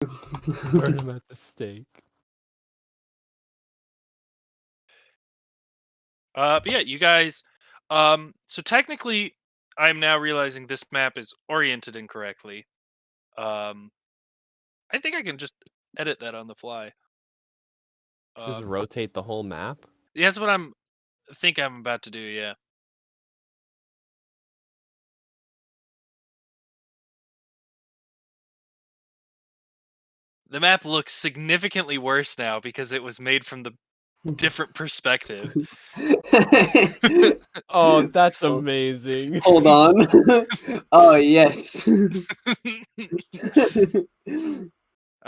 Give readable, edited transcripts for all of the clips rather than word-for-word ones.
Burn him at the stake. But yeah, you guys. So technically, I'm now realizing this map is oriented incorrectly. I think I can just edit that on the fly. Just rotate the whole map. Yeah, that's what I'm about to do. Yeah. The map looks significantly worse now because it was made from the different perspective. Oh, that's amazing. Hold on. Oh, yes. All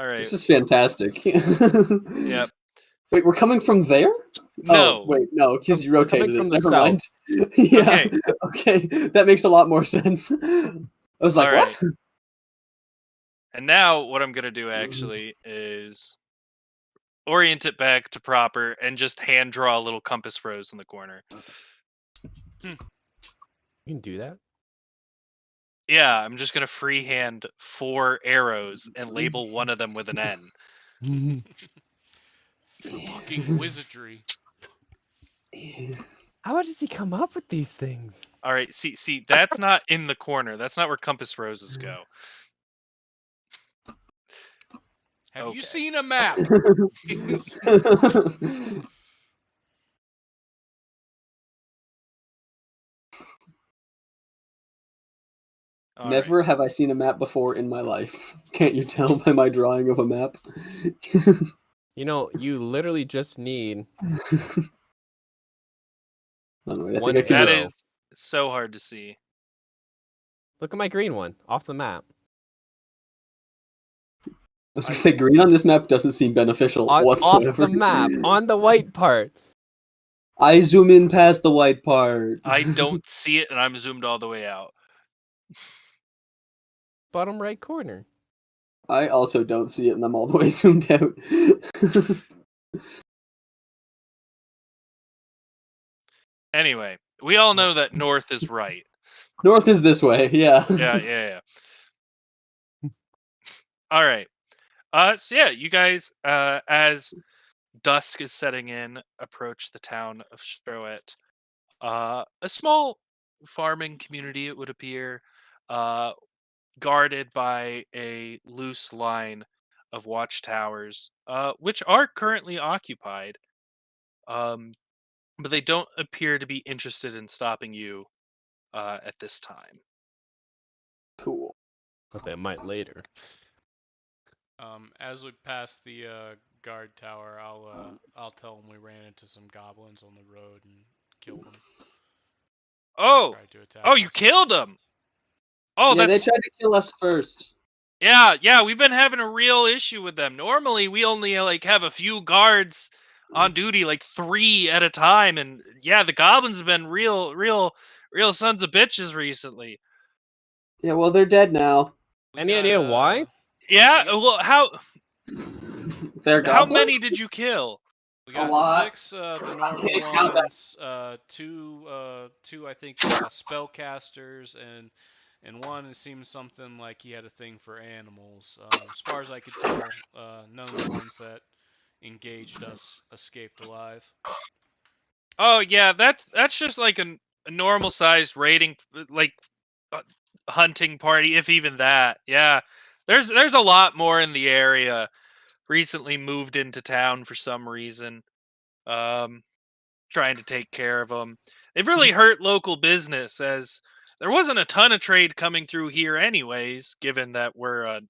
right. This is fantastic. Yep. Wait, we're coming from there? No. Oh, wait, no, because you We're rotated coming from it. the Never south. mind. Yeah. Okay. Okay, that makes a lot more sense. I was like, All what? right. And now what I'm going to do actually is orient it back to proper and just hand draw a little compass rose in the corner. You can do that? Yeah, I'm just going to freehand 4 arrows and label one of them with an N. Fucking wizardry. How does he come up with these things? All right, see, that's not in the corner. That's not where compass roses go. Have you seen a map? Never have I seen a map before in my life. Can't you tell by my drawing of a map? You know, you literally just need one. That is so hard to see. Look at my green one off the map. I was gonna say green on this map doesn't seem beneficial whatsoever. Off the map, on the white part. I zoom in past the white part. I don't see it, and I'm zoomed all the way out. Bottom right corner. I also don't see it, and I'm all the way zoomed out. Anyway, we all know that north is right. North is this way, yeah. Yeah. All right. So yeah, you guys, as dusk is setting in, approach the town of Stroet. A small farming community, it would appear, guarded by a loose line of watchtowers, which are currently occupied. But they don't appear to be interested in stopping you at this time. Cool. But they might later. As we pass the guard tower, I'll tell them we ran into some goblins on the road and killed them. Oh, you killed them. Oh, yeah, they tried to kill us first. Yeah, we've been having a real issue with them. Normally, we only have a few guards on duty, 3 at a time, and yeah, the goblins have been real sons of bitches recently. Yeah, well, they're dead now. Any idea why? Yeah, well, how How many did you kill? We got a lot. 6 the normal ones, 2 I think spellcasters, and one it seems something like he had a thing for animals. As far as I could tell, none of the ones that engaged us escaped alive. Oh yeah, that's just a normal sized raiding hunting party, if even that. Yeah, there's a lot more in the area. Recently moved into town for some reason. Trying to take care of them. They've really hurt local business, as there wasn't a ton of trade coming through here anyways, given that we're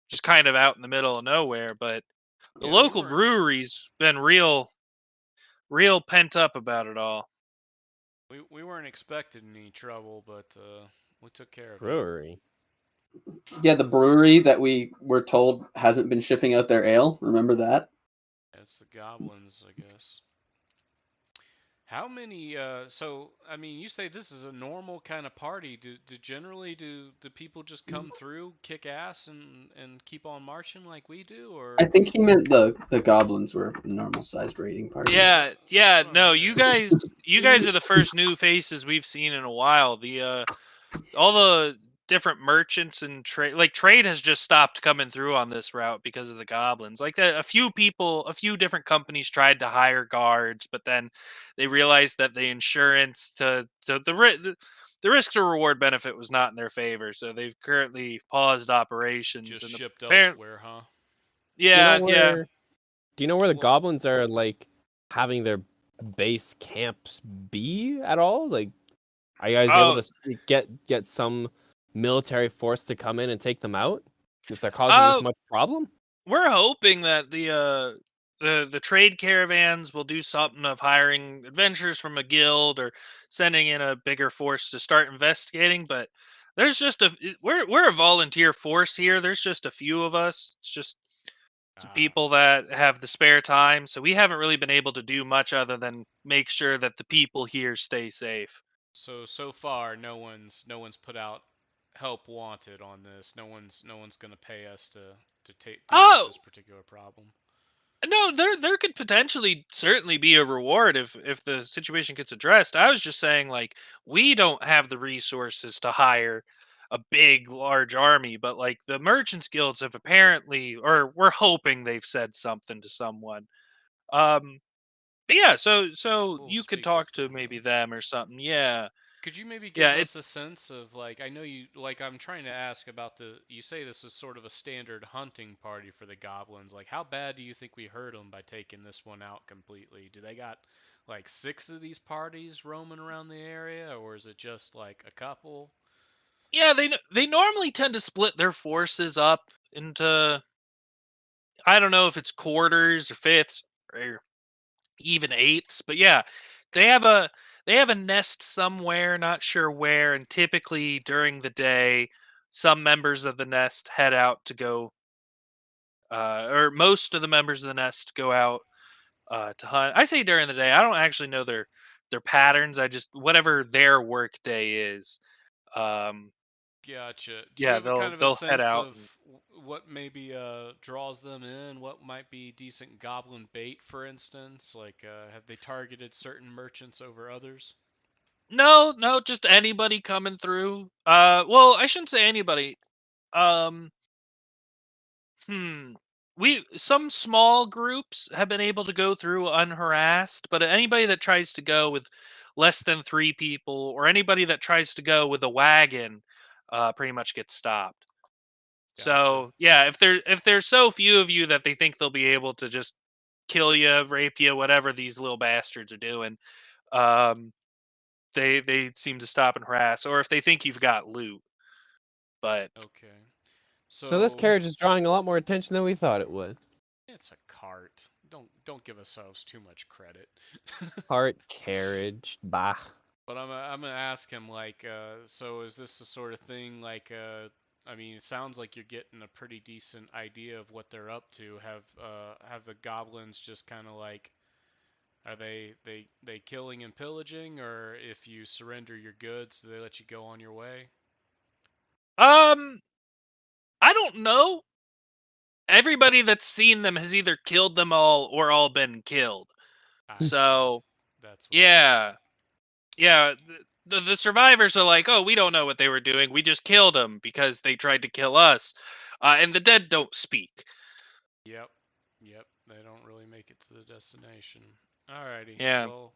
just kind of out in the middle of nowhere. But the local brewery's been real pent up about it all. We weren't expecting any trouble, but we took care of brewery. Yeah, the brewery that we were told hasn't been shipping out their ale. Remember that? It's the goblins, I guess. How many? So I mean, you say this is a normal kind of party. Do people just come through, kick ass, and keep on marching like we do? Or I think he meant the goblins were a normal sized raiding party. Yeah. No, you guys are the first new faces we've seen in a while. All the different merchants and trade. Like trade has just stopped coming through on this route because of the goblins. Like a few different companies tried to hire guards, but then they realized that the insurance the risk to reward benefit was not in their favor, so they've currently paused operations. Just And shipped apparently, elsewhere, huh? Do you know yeah, yeah. where? Do you know where the Well- goblins are like having their base camps be at all? Like, are you guys able Oh, to get some military force to come in and take them out if they're causing this much problem? we're hoping that the trade caravans will do something of hiring adventurers from a guild or sending in a bigger force to start investigating. But there's just we're a volunteer force here. There's just a few of us. It's just some Ah, people that have the spare time, so we haven't really been able to do much other than make sure that the people here stay safe. so far, no one's put out help wanted on this. No one's gonna pay us to deal with Oh, this particular problem. no, there could potentially certainly be a reward if the situation gets addressed. I was just saying, like, we don't have the resources to hire a large army, but like the merchants guilds have apparently, or we're hoping they've said something to someone. Um, but yeah, so We'll you could speak with talk to them maybe then. them or something. Yeah, Could you maybe yeah. give us a sense of like I know you like I'm trying to ask about you say this is sort of a standard hunting party for the goblins. Like how bad do you think we hurt them by taking this one out completely? Do they got like 6 of these parties roaming around the area or is it just like a couple? Yeah, they normally tend to split their forces up into, I don't know if it's quarters or fifths or even eighths, but yeah, they have a they have a nest somewhere, not sure where, and typically during the day, some members of the nest head out to go, or most of the members of the nest go out to hunt. I say during the day. I don't actually know their patterns. I just whatever their work day is. Um, Gotcha. Do you yeah, have a kind of a they'll head sense out. of what maybe draws them in? What might be decent goblin bait, for instance? Like, have they targeted certain merchants over others? No, no, just anybody coming through. Well, I shouldn't say anybody. Um, hmm. Some small groups have been able to go through unharassed, but anybody that tries to go with less than 3 people, or anybody that tries to go with a wagon, pretty much gets stopped. Gotcha. So yeah, if there's so few of you that they think they'll be able to just kill you, rape you, whatever these little bastards are doing, um, they seem to stop and harass, or if they think you've got loot. But Okay. So this So carriage is drawing a lot more attention than we thought it would. it's a cart. Don't give ourselves too much credit. Cart, carriage, bah. But I'm gonna ask him like, so is this the sort of thing like, I mean, it sounds like you're getting a pretty decent idea of what they're up to. Have the goblins just kind of like, are they killing and pillaging, or if you surrender your goods, do they let you go on your way? um, I don't know. Everybody that's seen them has either killed them all or all been killed. I see. So That's what it is. yeah, yeah. The survivors are like, oh, we don't know what they were doing. We just killed them because they tried to kill us. And the dead don't speak. Yep. Yep. They don't really make it to the destination. Alrighty. Yeah, Well,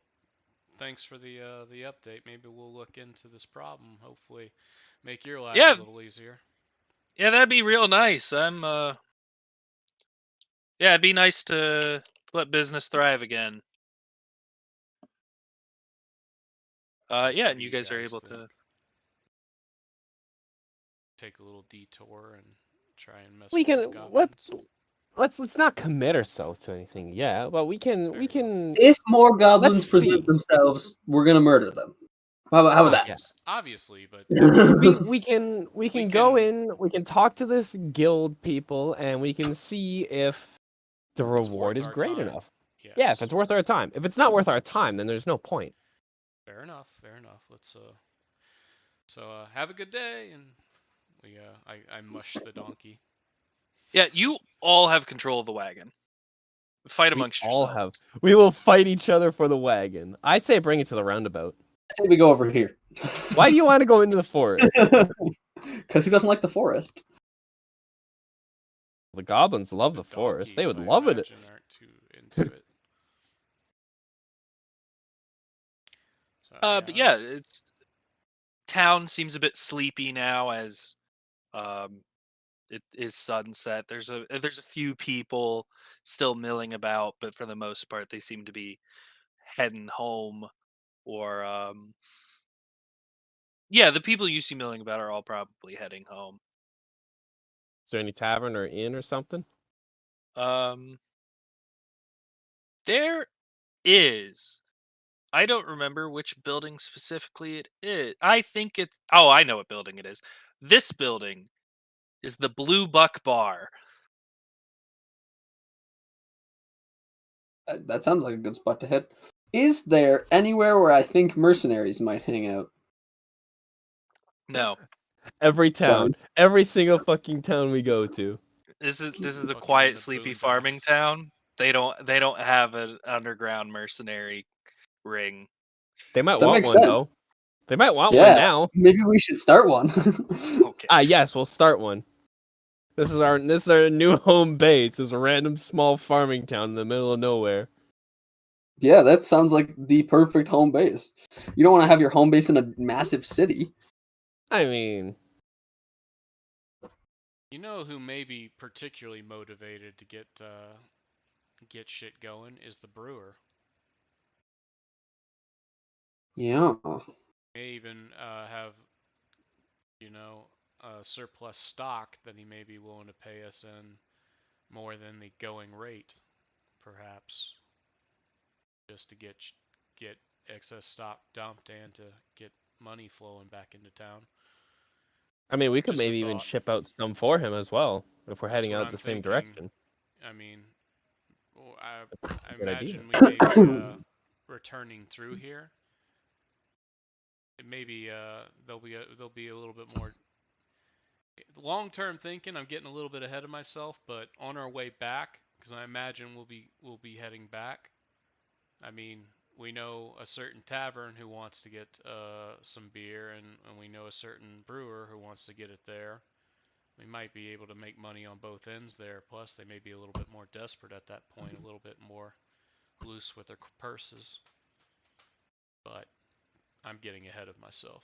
thanks for the update. Maybe we'll look into this problem. Hopefully, make your life a yeah, little easier. yeah. That'd be real nice. Yeah, it'd be nice to let business thrive again. Yeah, What and do you you guys are guys able think? to. Take a little detour and try and mess We with those can goblins. let's not commit ourselves to anything. Yeah, but we Fair enough. can If more goblins let's present see. themselves, we're gonna murder them. How about Yeah. Obviously, but We that? we can we we can go can. in, we can talk to this guild people and we can see if the It's reward worth is our great time. enough. Yeah, if Yes. it's worth our time. If it's not worth our time, then there's no point. Fair enough. Fair enough. Let's have a good day, and I mush the donkey. Yeah, you all have control of the wagon. Fight We amongst all have. yourselves. We will fight each other for the wagon. I say bring it to the roundabout. Say we go over here. Why do you want to go into the forest? Because who doesn't like the forest? The goblins love the forest. They would donkeys, I love it. imagine, aren't too into it. So, But yeah, it's town seems a bit sleepy now as it is sunset. There's a few people still milling about, but for the most part, they seem to be heading home. Or yeah, the people you see milling about are all probably heading home. Is there any tavern or inn or something? There is. I don't remember which building specifically it is. I think it's. Oh, I know what building it is. This building is the Blue Buck Bar. That sounds like a good spot to hit. Is there anywhere where I think mercenaries might hang out? No, Every town, Darn. every single fucking town we go to. this is a Fucking in quiet, the sleepy farming boondocks. town. They don't have an underground mercenary ring. They might That want makes one sense. though. They might want one Yeah, now. maybe we should start one. Okay. Yes, we'll start one. This is our new home base. This is a random small farming town in the middle of nowhere. Yeah, that sounds like the perfect home base. You don't want to have your home base in a massive city. I mean, You know who may be particularly motivated to get shit going is the brewer. Yeah. May even have surplus stock that he may be willing to pay us in more than the going rate, perhaps, just to get excess stock dumped and to get money flowing back into town. I mean, we could Just a maybe even thought. ship out some for him as well if we're That's heading what out I'm the same thinking. direction. I mean, I Good idea. imagine we may be returning through here. It may be there'll be a little bit more long-term thinking. I'm getting a little bit ahead of myself, but on our way back, because I imagine we'll be heading back. I mean, we know a certain tavern who wants to get some beer, and we know a certain brewer who wants to get it there. We might be able to make money on both ends there. Plus, they may be a little bit more desperate at that point, a little bit more loose with their purses. But I'm getting ahead of myself.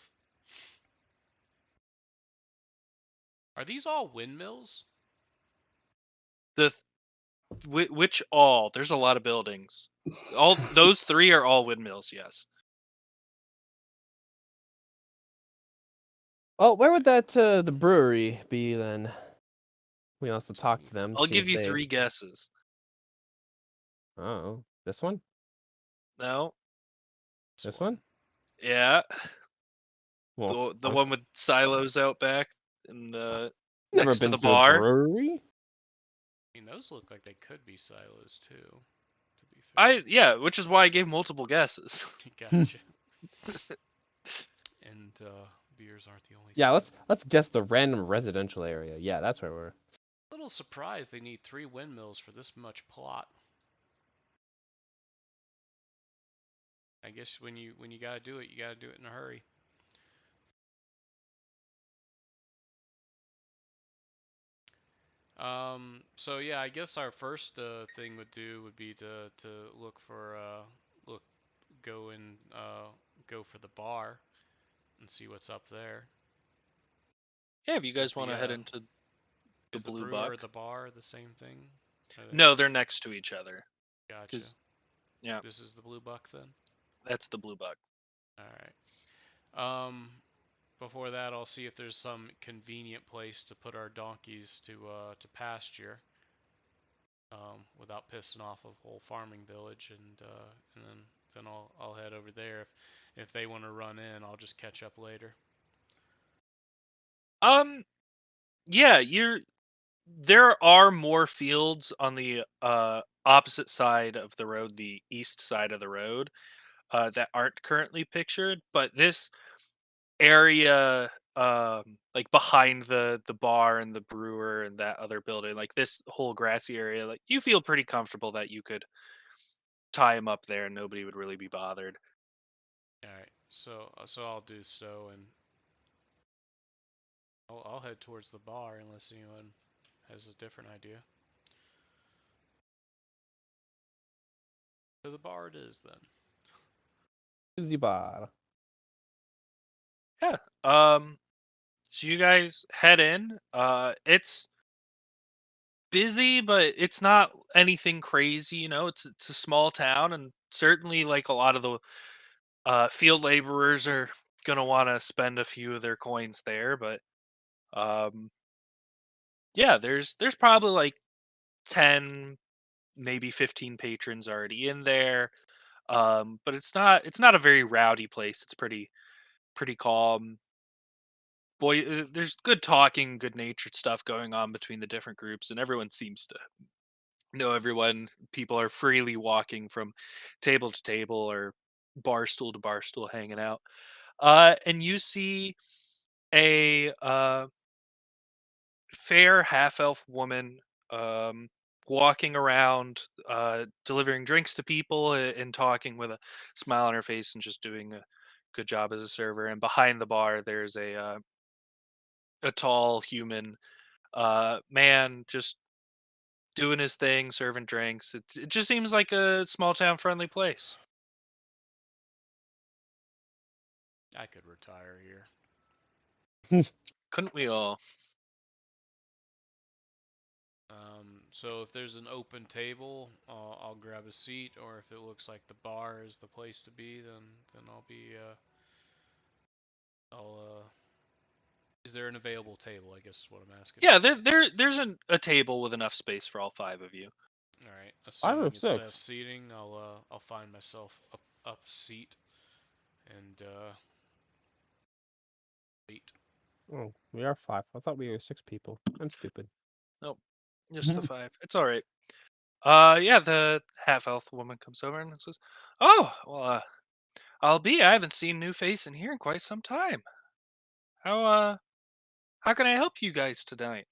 Are these all windmills? Which all? There's a lot of buildings. All those three are all windmills. Yes. Well, where would that the brewery be then? We can also talk to them. I'll See give if you they... 3 guesses. Oh, this one? No. This one? Yeah. Well, The one with silos out back and never next to been the to a bar. brewery. I mean, those look like they could be silos too. To be fair. Yeah, which is why I gave multiple guesses. Gotcha. And beers aren't the only. Yeah, silo. let's guess the random residential area. Yeah, that's where we're. A little surprised they need 3 windmills for this much plot. I guess when you gotta do it, you gotta do it in a hurry. So yeah, I guess our first thing would be to look for go for the bar and see what's up there. Yeah, if you guys Is want to head into the is the Blue brewer or Buck. the bar the same thing? No, they're next to each other. Gotcha. Yeah, This is the Blue Buck then? that's the Blue Buck. Alright. Before that, I'll see if there's some convenient place to put our donkeys to pasture, without pissing off a whole farming village, and then I'll head over there. If they want to run in, I'll just catch up later. Yeah, there are more fields on the opposite side of the road, the east side of the road, that aren't currently pictured, but this area, like behind the bar and the brewer and that other building, like this whole grassy area, like you feel pretty comfortable that you could tie him up there and nobody would really be bothered. All right, so I'll do so, and I'll head towards the bar unless anyone has a different idea. To the bar it is then. The bar. Yeah. So you guys head in. It's busy, but it's not anything crazy. You know, it's a small town, and certainly like a lot of the field laborers are gonna want to spend a few of their coins there. But um, yeah, there's probably like 10, maybe 15 patrons already in there. But it's not a very rowdy place. It's pretty calm. Boy, there's good talking, good natured stuff going on between the different groups, and everyone seems to know everyone. People are freely walking from table to table or bar stool to bar stool, hanging out. And you see a fair half elf woman um, walking around, delivering drinks to people and talking with a smile on her face and just doing a good job as a server. And behind the bar, there's a tall human man just doing his thing, serving drinks. It just seems like a small town friendly place. I could retire here. Couldn't we all? So if there's an open table, I'll grab a seat, or if it looks like the bar is the place to be, then I'll be is there an available table? I guess is what I'm asking. Yeah, there's a table with enough space for all five of you. All right. 5 or Assuming it's safe 6? seating, I'll find myself up a seat and eat. Oh, we are 5. I thought we were 6 people. I'm stupid. Nope, just the five. It's all right. Yeah, the half elf woman comes over and says, "Oh, well, I haven't seen new face in here in quite some time. How can I help you guys tonight?"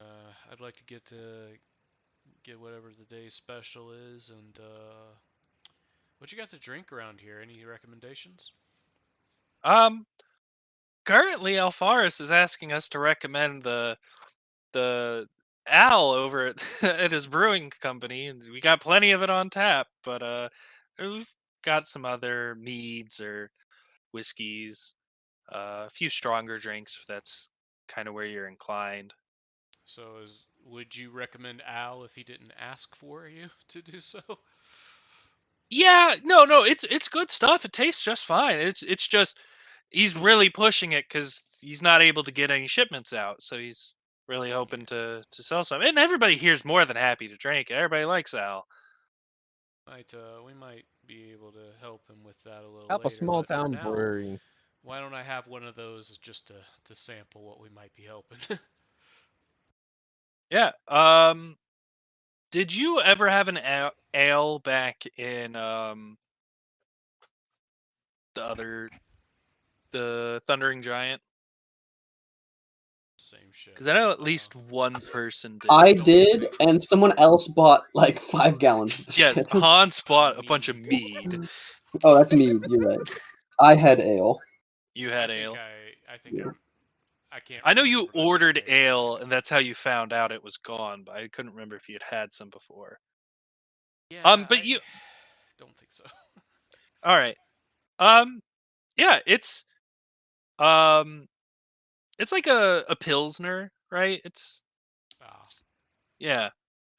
I'd like to get whatever the day's special is, and what you got to drink around here? Any recommendations? Um, Currently, Alfaris is asking us to recommend the Al over at, at his brewing company, and we got plenty of it on tap. But we've got some other meads or whiskeys, a few stronger drinks. If that's kind of where you're inclined. So, would you recommend Al if he didn't ask for you to do so? Yeah, no, it's good stuff. It tastes just fine. It's just he's really pushing it because he's not able to get any shipments out, so he's really hoping Yeah. to sell some. And everybody here's more than happy to drink. Everybody likes Al. We might be able to help him with that a little Help a later. small But for town now, brewery. why don't I have one of those just to sample what we might be helping? Yeah. Did you ever have an ale back in the Thundering Giant? Same shit. Because I know at least one person did. I Don't did, think- and someone else bought like 5 gallons of the Yes, shit. Hans bought a bunch of mead. Oh, that's me. You're right. I had ale. You had I think ale. I think Yeah. I can't. I know you remember, but I think I ordered paid ale, for it. and that's how you found out it was gone. But I couldn't remember if you had some before. Yeah, But I you, don't think so. all right. Yeah, um, it's like a pilsner, right? Ah, Yeah,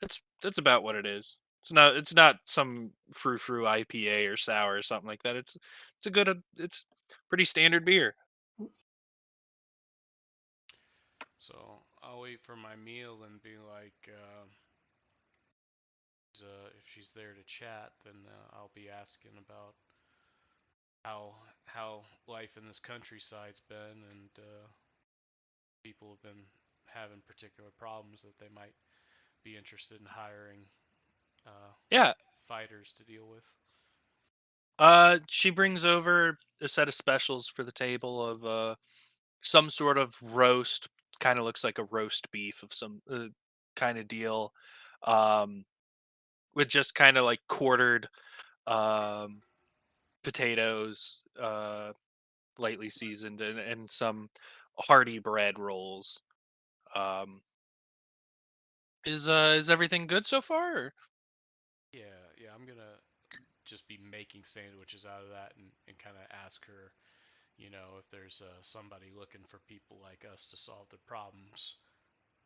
that's about what it is. It's not some frou-frou IPA or sour or something like that. It's pretty standard beer. so I'll wait for my meal and be like, if she's there to chat, then I'll be asking about how life in this countryside's been, and people have been having particular problems that they might be interested in hiring Yeah. fighters to deal with. She brings over a set of specials for the table of some sort of roast. Kind of looks like a roast beef of some kind of deal, um, with just kind of like quartered um, potatoes, lightly seasoned, and some hearty bread rolls. Um, is everything good so far? Or? Yeah, I'm gonna just be making sandwiches out of that and kind of ask her, if there's somebody looking for people like us to solve their problems,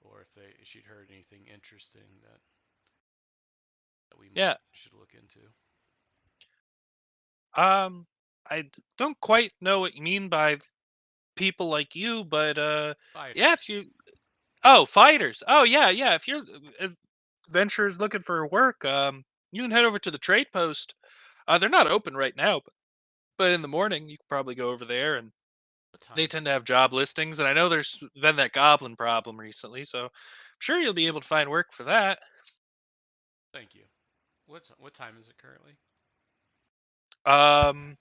or if she'd heard anything interesting that we Yeah. should look into. Don't quite know what you mean by people like you, but yeah, if Fighters. you fighters. Oh yeah. If Venture's looking for work, you can head over to the trade post. They're not open right now, but in the morning you could probably go over there, and What time they is tend to it? have job listings. And I know there's been that goblin problem recently, so I'm sure you'll be able to find work for that. Thank you. What time is it currently? Um,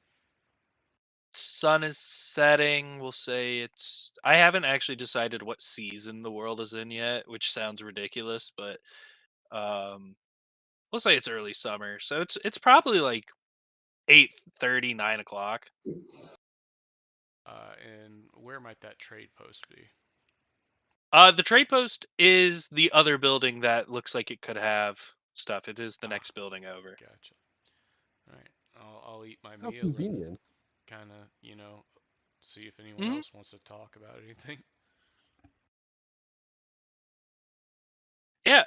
Sun is setting. We'll say it's. I haven't actually decided what season the world is in yet, which sounds ridiculous, but um, we'll say it's early summer, so it's probably like 8:30, 9 o'clock. And where might that trade post be? The trade post is the other building that looks like it could have stuff. It is the next building over. Gotcha. All right. I'll eat my How meal and convenient. kind of, see if anyone Mhm. else wants to talk about anything. Yeah.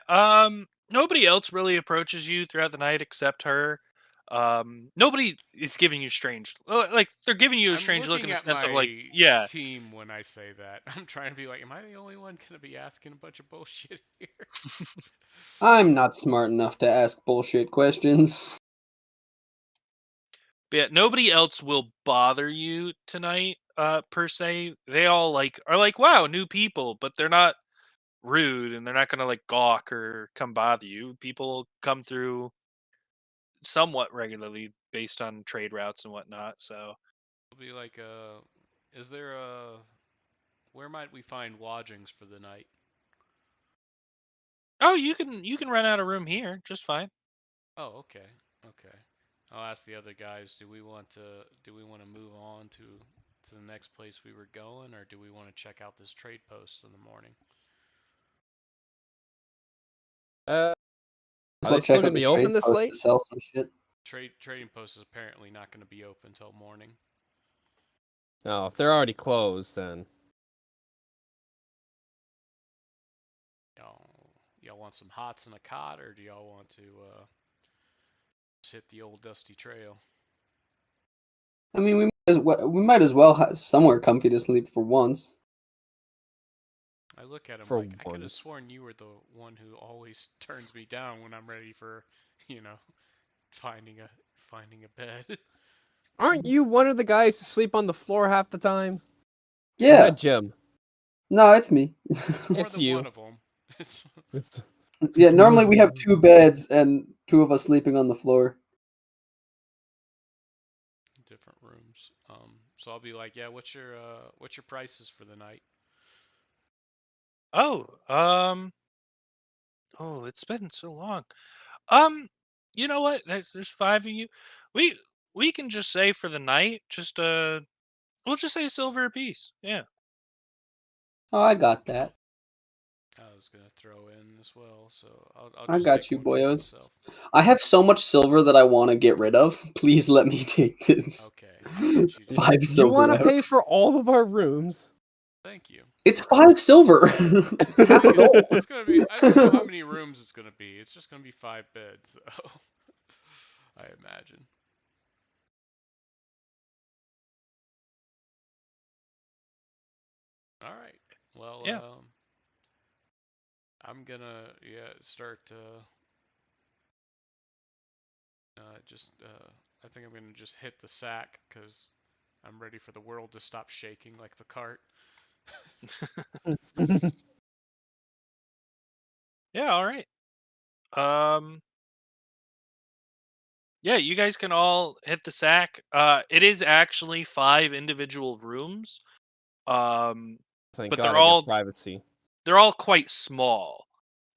Nobody else really approaches you throughout the night except her. Nobody is giving you strange, like they're giving you a I'm strange look in looking the at sense of like, my yeah. team when I say that. I'm trying to be like, am I the only one going to be asking a bunch of bullshit here? I'm not smart enough to ask bullshit questions. But yeah, nobody else will bother you tonight, per se. They all are like, wow, new people, but they're not rude and they're not gonna like gawk or come bother you. People come through somewhat regularly based on trade routes and whatnot. So It'll be like, is there where might we find lodgings for the night? you can rent out a room here just fine. Oh, okay, okay. I'll ask the other guys. Do we want to move on to the next place we were going, or do we want to check out this trade post in the morning? Are Let's they go still check out gonna the be trade open this post late? to sell some shit. Trading post is apparently not going to be open until morning. No, if they're already closed, then Y'all want some hots and a cot, or do y'all want to just hit the old dusty trail? I mean, we might as well have somewhere comfy to sleep for once. I look at him for like I could have once. sworn you were the one who always turns me down when I'm ready for, you know, finding a bed. Aren't you one of the guys who sleep on the floor half the time? Or is Yeah. that Jim? No, it's me. It's more It's than you. one of them. It's It's Yeah, it's normally more we than have 2 beds and 2 of us sleeping on the floor. different rooms. So I'll be like, yeah, what's your prices for the night? Oh, it's been so long. Um, you know what? There's five of you. We we can just say for the night, just we'll just say silver apiece. Yeah. Oh, I got that. I was gonna throw in as well, so I'll I just got take you, one for boyos. myself. I have so much silver that I want to get rid of. Please let me take this. Okay, I'll let you do 5 that. You want silver to pay out. for all of our rooms? Thank you. It's 5 silver. It's half a gold. It's gonna be. I don't know how many rooms it's gonna be. It's just gonna be 5 beds, so I imagine. All right. Well, Yeah. I'm gonna start just I think I'm gonna just hit the sack because I'm ready for the world to stop shaking like the cart. Yeah. All right. Um. Yeah, you guys can all hit the sack. It is actually five individual rooms. Um, Thank but God they're I get all privacy. quite small.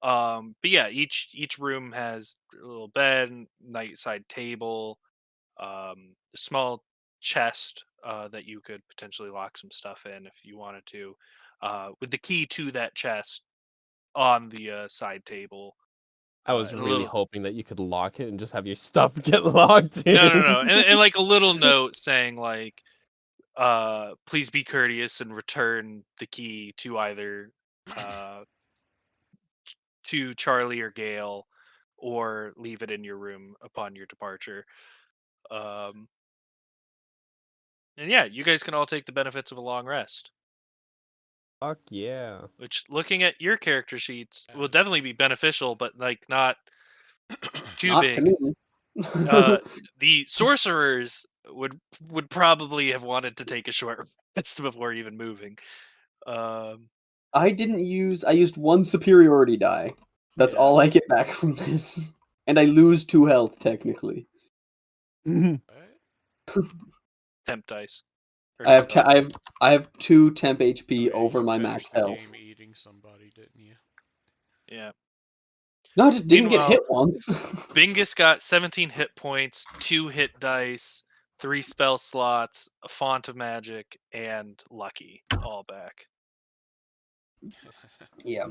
But yeah, each room has a little bed, night side table, a small chest that you could potentially lock some stuff in if you wanted to, with the key to that chest on the side table. I was and a really little hoping that you could lock it and just have your stuff get locked in. no, and like a little note saying like, please be courteous and return the key to either to Charlie or Gail, or leave it in your room upon your departure. Um, and yeah, you guys can all take the benefits of a long rest. Fuck yeah. Which, looking at your character sheets, will Yeah. definitely be beneficial, but like not too Not big. to me. The sorcerers would probably have wanted to take a short rest before even moving. I used one superiority die. That's Yeah. all I get back from this. And I lose 2 health, technically. Right? Temp dice. Or I have temp dice. I have 2 temp HP Oh, yeah, over you my finished max the health. game eating somebody, didn't you? Yeah. No, I just didn't get Meanwhile, hit once. Bingus got 17 hit points, 2 hit dice, 3 spell slots, a font of magic, and lucky all back. Yeah.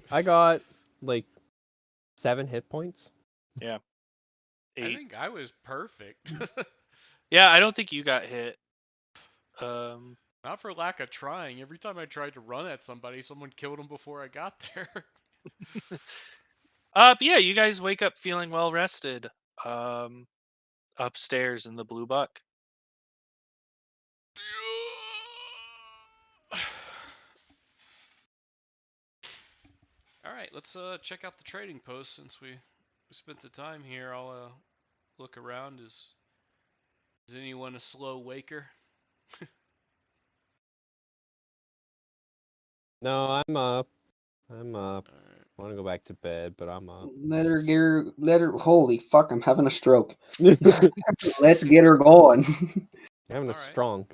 I got like 7 hit points. I 8. think I was perfect. Yeah, I don't think you got hit. Not for lack of trying. Every time I tried to run at somebody, someone killed them before I got there. But yeah, you guys wake up feeling well rested. Upstairs in the Blue Buck. All right, let's check out the trading post since we spent the time here. I'll look around. Is anyone a slow waker? No, I'm up. I'm up. All right. I want to go back to bed, but I'm up. Let her. Holy fuck! I'm having a stroke. You're Let's get her going. having a Alright. strong.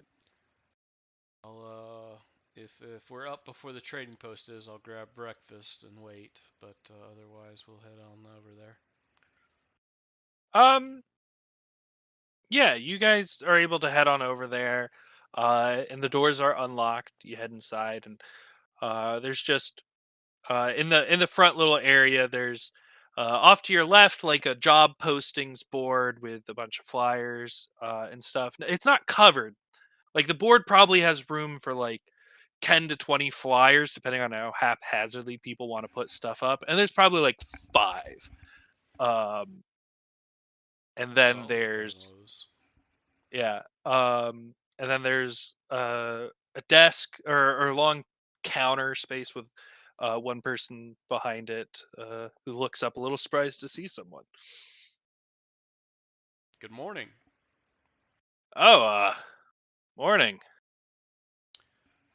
I'll if we're up before the trading post is, I'll grab breakfast and wait. But otherwise, we'll head on over there. Yeah, you guys are able to head on over there. And the doors are unlocked. You head inside, and there's just in the front little area, there's off to your left like a job postings board with a bunch of flyers and stuff. It's not covered. Like the board probably has room for like 10 to 20 flyers, depending on how haphazardly people want to put stuff up. And there's probably like 5. And then I'll look at there's those. yeah. And then there's a desk or long counter space with one person behind it who looks up a little surprised to see someone. Good morning. Oh, morning.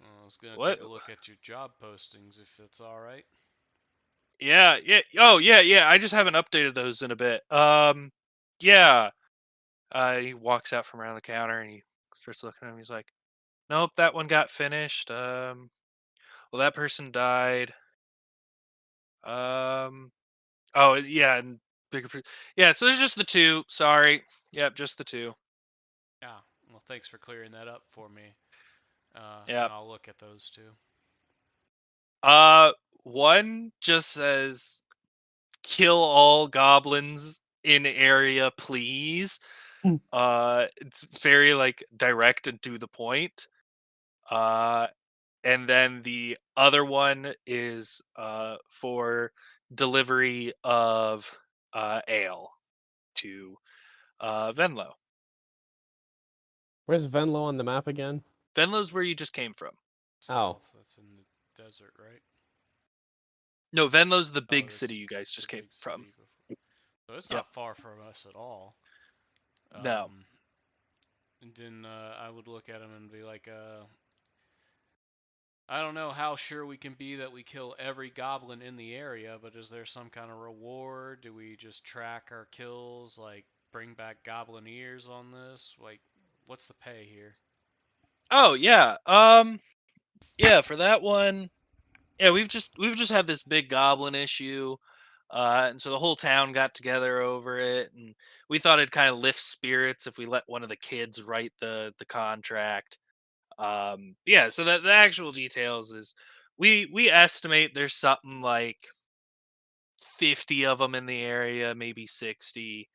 I was gonna What? take a look at your job postings if it's all right. Yeah, yeah. Oh, yeah. I just haven't updated those in a bit. Yeah. He walks out from around the counter and he starts looking at him. He's like, "Nope, that one got finished. Well, that person died. Um, oh yeah, and bigger. Yeah, so there's just the 2. Sorry. Yep, just the 2. Yeah. Well, thanks for clearing that up for me. Yeah. And I'll look at those too. One just says, "Kill all goblins in area, please." It's very like direct and to the point. And then the other one is for delivery of ale to Venlo. Where's Venlo on the map again? Venlo's where you just came from. Oh. South, that's in the desert, right? No, Venlo's the big that's city you guys just the came big from. city before. So it's Yep. not far from us at all. No. And then I would look at him and be like, I don't know how sure we can be that we kill every goblin in the area, but is there some kind of reward? Do we just track our kills, like bring back goblin ears on this? Like, what's the pay here? Oh yeah. Yeah, for that one. Yeah, we've just had this big goblin issue. And so the whole town got together over it, and we thought it'd kind of lift spirits if we let one of the kids write the contract. Yeah, so that the actual details is we estimate there's something like 50 of them in the area, maybe 60.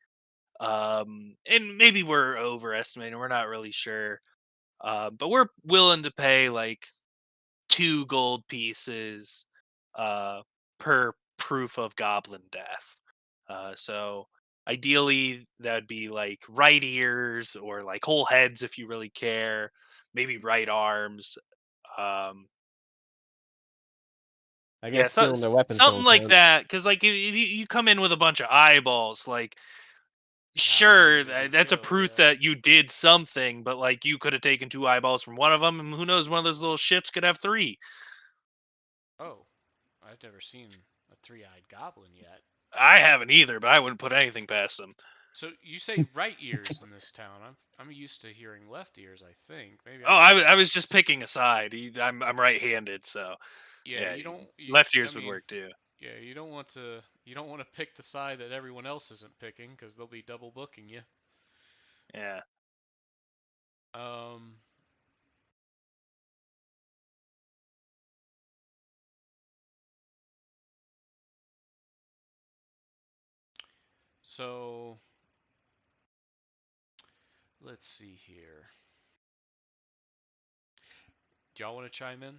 And maybe we're overestimating, we're not really sure. But we're willing to pay like 2 gold pieces uh per proof of goblin death. So ideally that'd be like right ears or like whole heads if you really care, maybe right arms. Um I yeah, guess stealing their weapons something don't like count. that, cuz like if you come in with a bunch of eyeballs, like How many sure, did we that's a kill? proof Yeah. that you did something, but like you could have taken 2 eyeballs from one of them, and who knows, one of those little shits could have 3. Oh, I've never seen a three-eyed goblin yet. I haven't either, but I wouldn't put anything past them. So you say right ears in this town. I'm used to hearing left ears. I think maybe Oh, I'm getting I that was just mixed. picking a side. I'm right-handed, so Yeah, yeah, you don't. You, left I ears would mean, work too. yeah, you don't want to. You don't want to pick the side that everyone else isn't picking because they'll be double booking you. Yeah. Um. So let's see here. Do y'all want to chime in?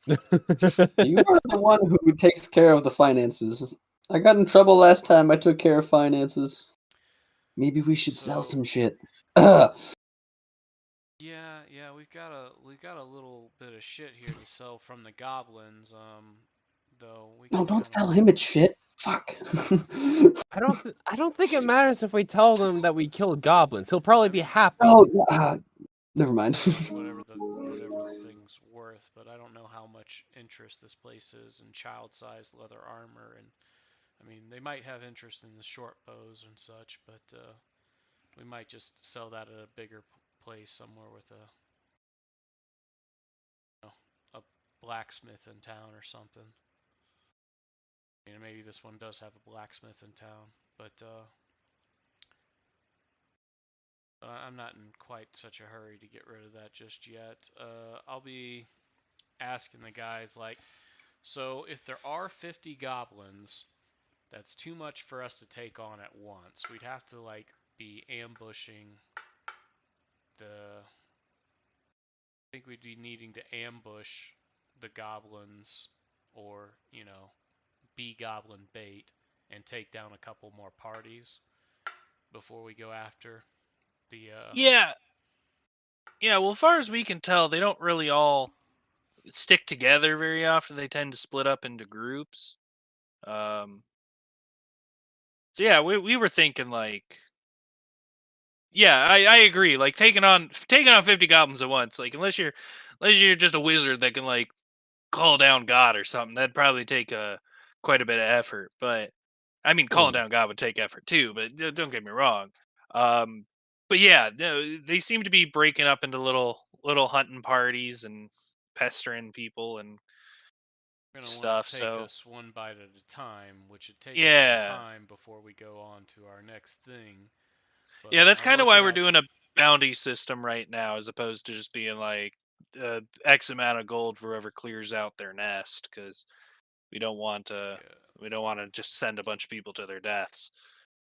You are the one who takes care of the finances. I got in trouble last time I took care of finances. Maybe we should sell So- some shit. Ugh. Yeah, we've got a little bit of shit here to sell from the goblins. Though we No, can don't kind tell of. him it's shit. Fuck. I don't think it matters if we tell them that we killed goblins. He'll probably be happy. Oh, never mind. whatever the thing's worth, but I don't know how much interest this place is in child-sized leather armor, and I mean they might have interest in the short bows and such, but we might just sell that at a bigger place somewhere with a blacksmith in town or something. You know, maybe this one does have a blacksmith in town, but I'm not in quite such a hurry to get rid of that just yet. I'll be asking the guys like, so if there are 50 goblins, that's too much for us to take on at once. We'd have to like be ambushing the. I think we'd be needing to ambush the goblins, or be goblin bait and take down a couple more parties before we go after the. Yeah. Yeah, well, as far as we can tell, they don't really all stick together very often. They tend to split up into groups. Um so yeah, we were thinking like yeah, I agree. Like taking on 50 goblins at once, like unless you're just a wizard that can like call down God or something, that'd probably take quite a bit of effort. But I mean, calling down God would take effort too. But don't get me wrong. Um, but yeah, no, they seem to be breaking up into little hunting parties and pestering people and We're gonna want stuff. to take So this one bite at a time, which would take us some yeah, time before we go on to our next thing. yeah, But that's I'm kind of why looking we're at. doing a bounty system right now, as opposed to just being like X amount of gold for whoever clears out their nest, because we don't want to. Yeah, We don't want to just send a bunch of people to their deaths.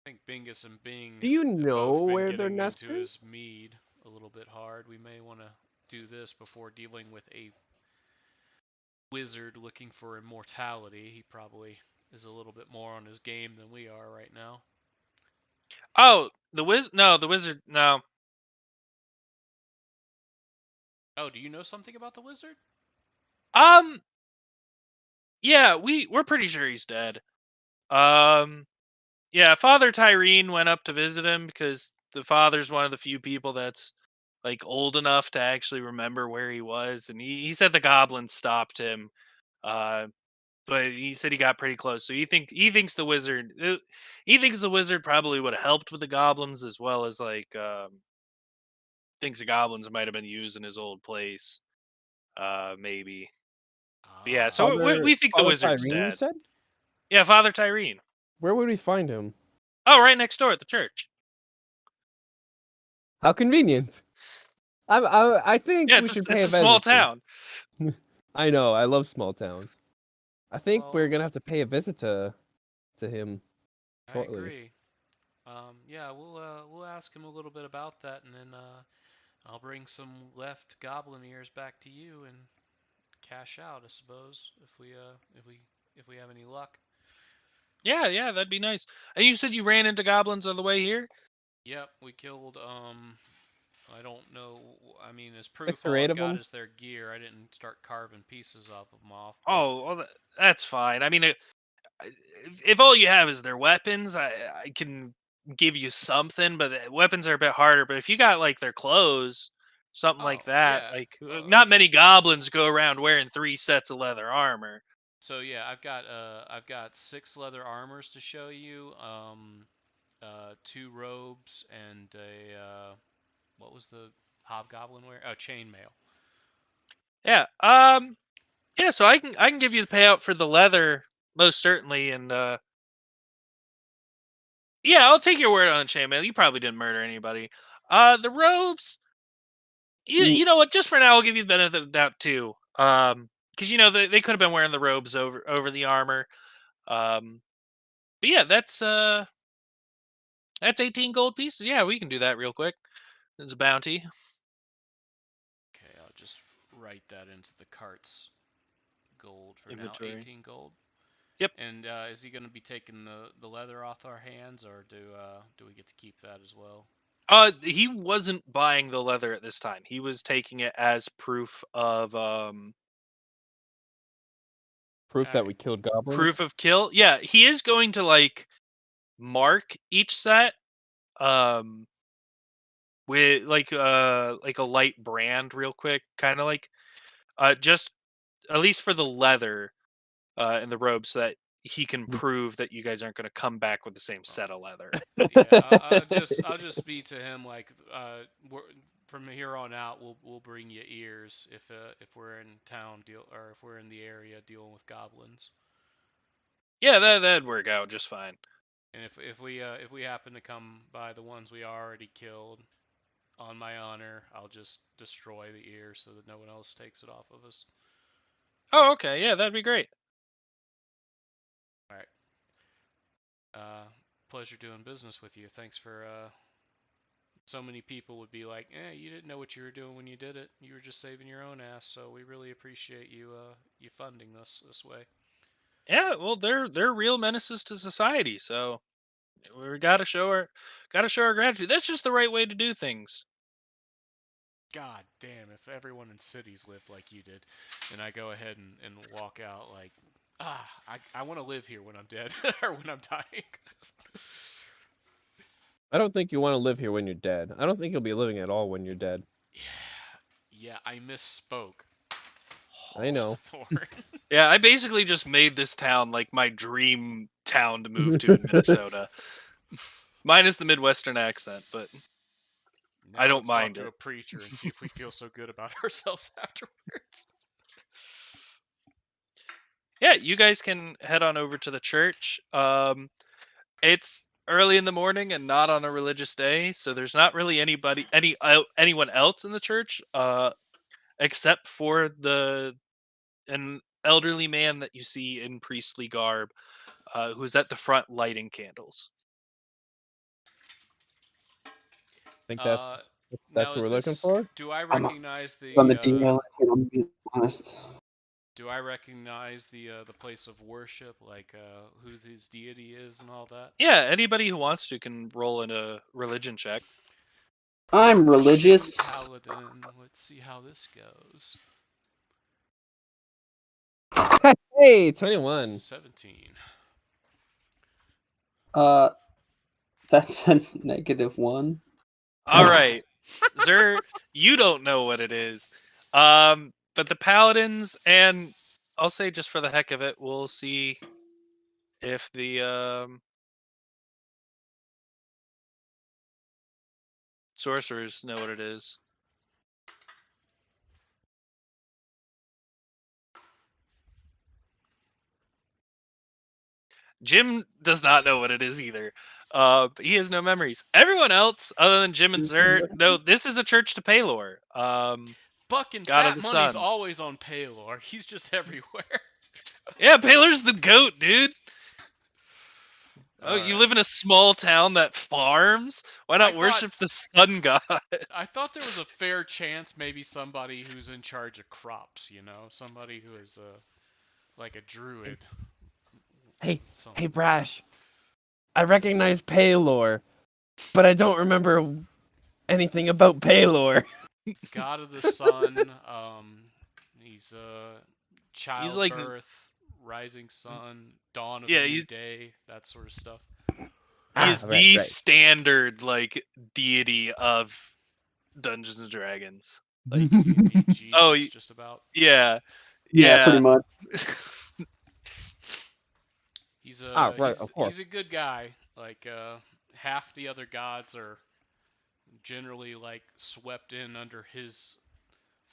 I think Bingus and Bing Do you have know both been where their getting nest into his is? mead a little bit hard. We may want to do this before dealing with a wizard looking for immortality. He probably is a little bit more on his game than we are right now. Oh, the wizard. No, Oh, do you know something about the wizard? um, yeah, we're pretty sure he's dead. Um, yeah, Father Tyrene went up to visit him because the father's one of the few people that's like old enough to actually remember where he was, and he said the goblins stopped him. Uh, but he said he got pretty close, so he thinks the wizard probably would have helped with the goblins as well as like thinks the goblins might have been used in his old place, maybe. But yeah, so Ah, we think the Father wizard's Tyrene, you dead. said? Yeah, Father Tyrene. Where would we find him? Oh, right next door at the church. How convenient. I think Yeah, we should pay it's a a small visit. town. I know. I love small towns. I think we're Well, gonna have to pay a visit to him I shortly. agree. Yeah, we'll ask him a little bit about that, and then I'll bring some left goblin ears back to you and cash out, I suppose, if we have any luck. Yeah, that'd be nice. And you said you ran into goblins on the way here? Yep, we killed I don't know. I mean, as 6 proof, or all 8 I've of got them. is their gear. I didn't start carving pieces off of them off. But Oh, well, that's fine. I mean, if all you have is their weapons, I can give you something, but the weapons are a bit harder. But if you got like their clothes, something like oh that, yeah. like not many goblins go around wearing 3 sets of leather armor. So yeah, I've got 6 leather armors to show you. 2 robes and a what was the hobgoblin wear? Oh, chainmail. Yeah. Yeah. So I can give you the payout for the leather most certainly, and yeah, I'll take your word on chainmail. You probably didn't murder anybody. The robes. You know what? Just for now, I'll give you the benefit of the doubt too. Because you know they could have been wearing the robes over the armor. But yeah, that's 18 gold pieces. Yeah, we can do that real quick. It's a bounty. Okay, I'll just write that into the cart's gold for now. Inventory. 18 gold. Yep. And is he going to be taking the leather off our hands, or do we get to keep that as well? He wasn't buying the leather at this time. He was taking it as proof of Proof that Alright. we killed goblins. proof of kill. Yeah, he is going to like mark each set with like a light brand real quick, kind of like just at least for the leather and the robe, so that he can prove that you guys aren't going to come back with the same set of leather. Yeah, I'll just be to him like, from here on out, we'll bring you ears if we're in town or if we're in the area dealing with goblins. Yeah, that'd work out just fine. And if we happen to come by the ones we already killed, on my honor, I'll just destroy the ear so that no one else takes it off of us. Oh, okay. Yeah, that'd be great. All right. Pleasure doing business with you. Thanks for so many people would be like, you didn't know what you were doing when you did it. You were just saving your own ass. So we really appreciate you you funding this way. Yeah, well, they're real menaces to society, so we gotta show our gratitude. That's just the right way to do things. God damn, if everyone in cities lived like you did, and I go ahead and walk out like, I want to live here when I'm dead or when I'm dying. I don't think you want to live here when you're dead. I don't think you'll be living at all when you're dead. Yeah, I misspoke. I know. Hawthorne. Yeah, I basically just made this town like my dream town to move to in Minnesota. Minus the Midwestern accent, but Now I don't let's talk mind to it. a preacher and see if we feel so good about ourselves afterwards. Yeah, you guys can head on over to the church. It's early in the morning and not on a religious day, so there's not really anyone else in the church, except for an elderly man that you see in priestly garb, who's at the front lighting candles. I think Now, that's what is we're looking this? for. Do I I'm recognize on the the? DL, if I'm being honest. Do I recognize the place of worship, like who his deity is and all that? Yeah, anybody who wants to can roll in a religion check. I'm religious. Paladin. Let's see how this goes. Hey, 21. 17. That's a -1. All right, Zer, you don't know what it is, but the paladins, and I'll say just for the heck of it, we'll see if the sorcerers know what it is. Jim does not know what it is either. But he has no memories. Everyone else, other than Jim and Zert, no, this is a church to Paylor. Fucking God of Fat the Money's Sun. always on Paylor. He's just everywhere. Yeah, Paylor's the goat, dude. Oh, you Alright. live in a small town that farms? Why not worship the sun god? I thought there was a fair chance maybe somebody who's in charge of crops, somebody who is like a druid. Hey, Something. Brash. I recognize Paylor, but I don't remember anything about Paylor. God of the sun. He's He's like, childbirth, rising sun, dawn of yeah, a new he's day, that sort of stuff. he is right, the right. standard like deity of Dungeons and Dragons. Like, You mean Jesus, oh, just about. yeah, Yeah, pretty much. He's right, of course. he's a good guy. Like half the other gods are generally like swept in under his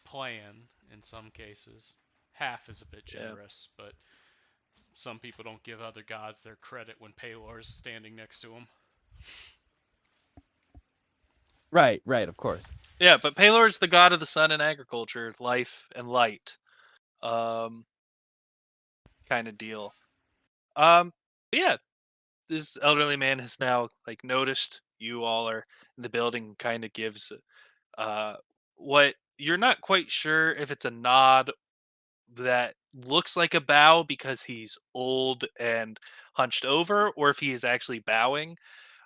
plan in some cases. Half is a bit Yeah. generous, but some people don't give other gods their credit when Paylor's standing next to him. Right, of course. Yeah, but Paylor is the god of the sun and agriculture, life and light, kind of deal. But yeah, this elderly man has now like noticed you all are in the building. Kind of gives what you're not quite sure if it's a nod that looks like a bow because he's old and hunched over, or if he is actually bowing.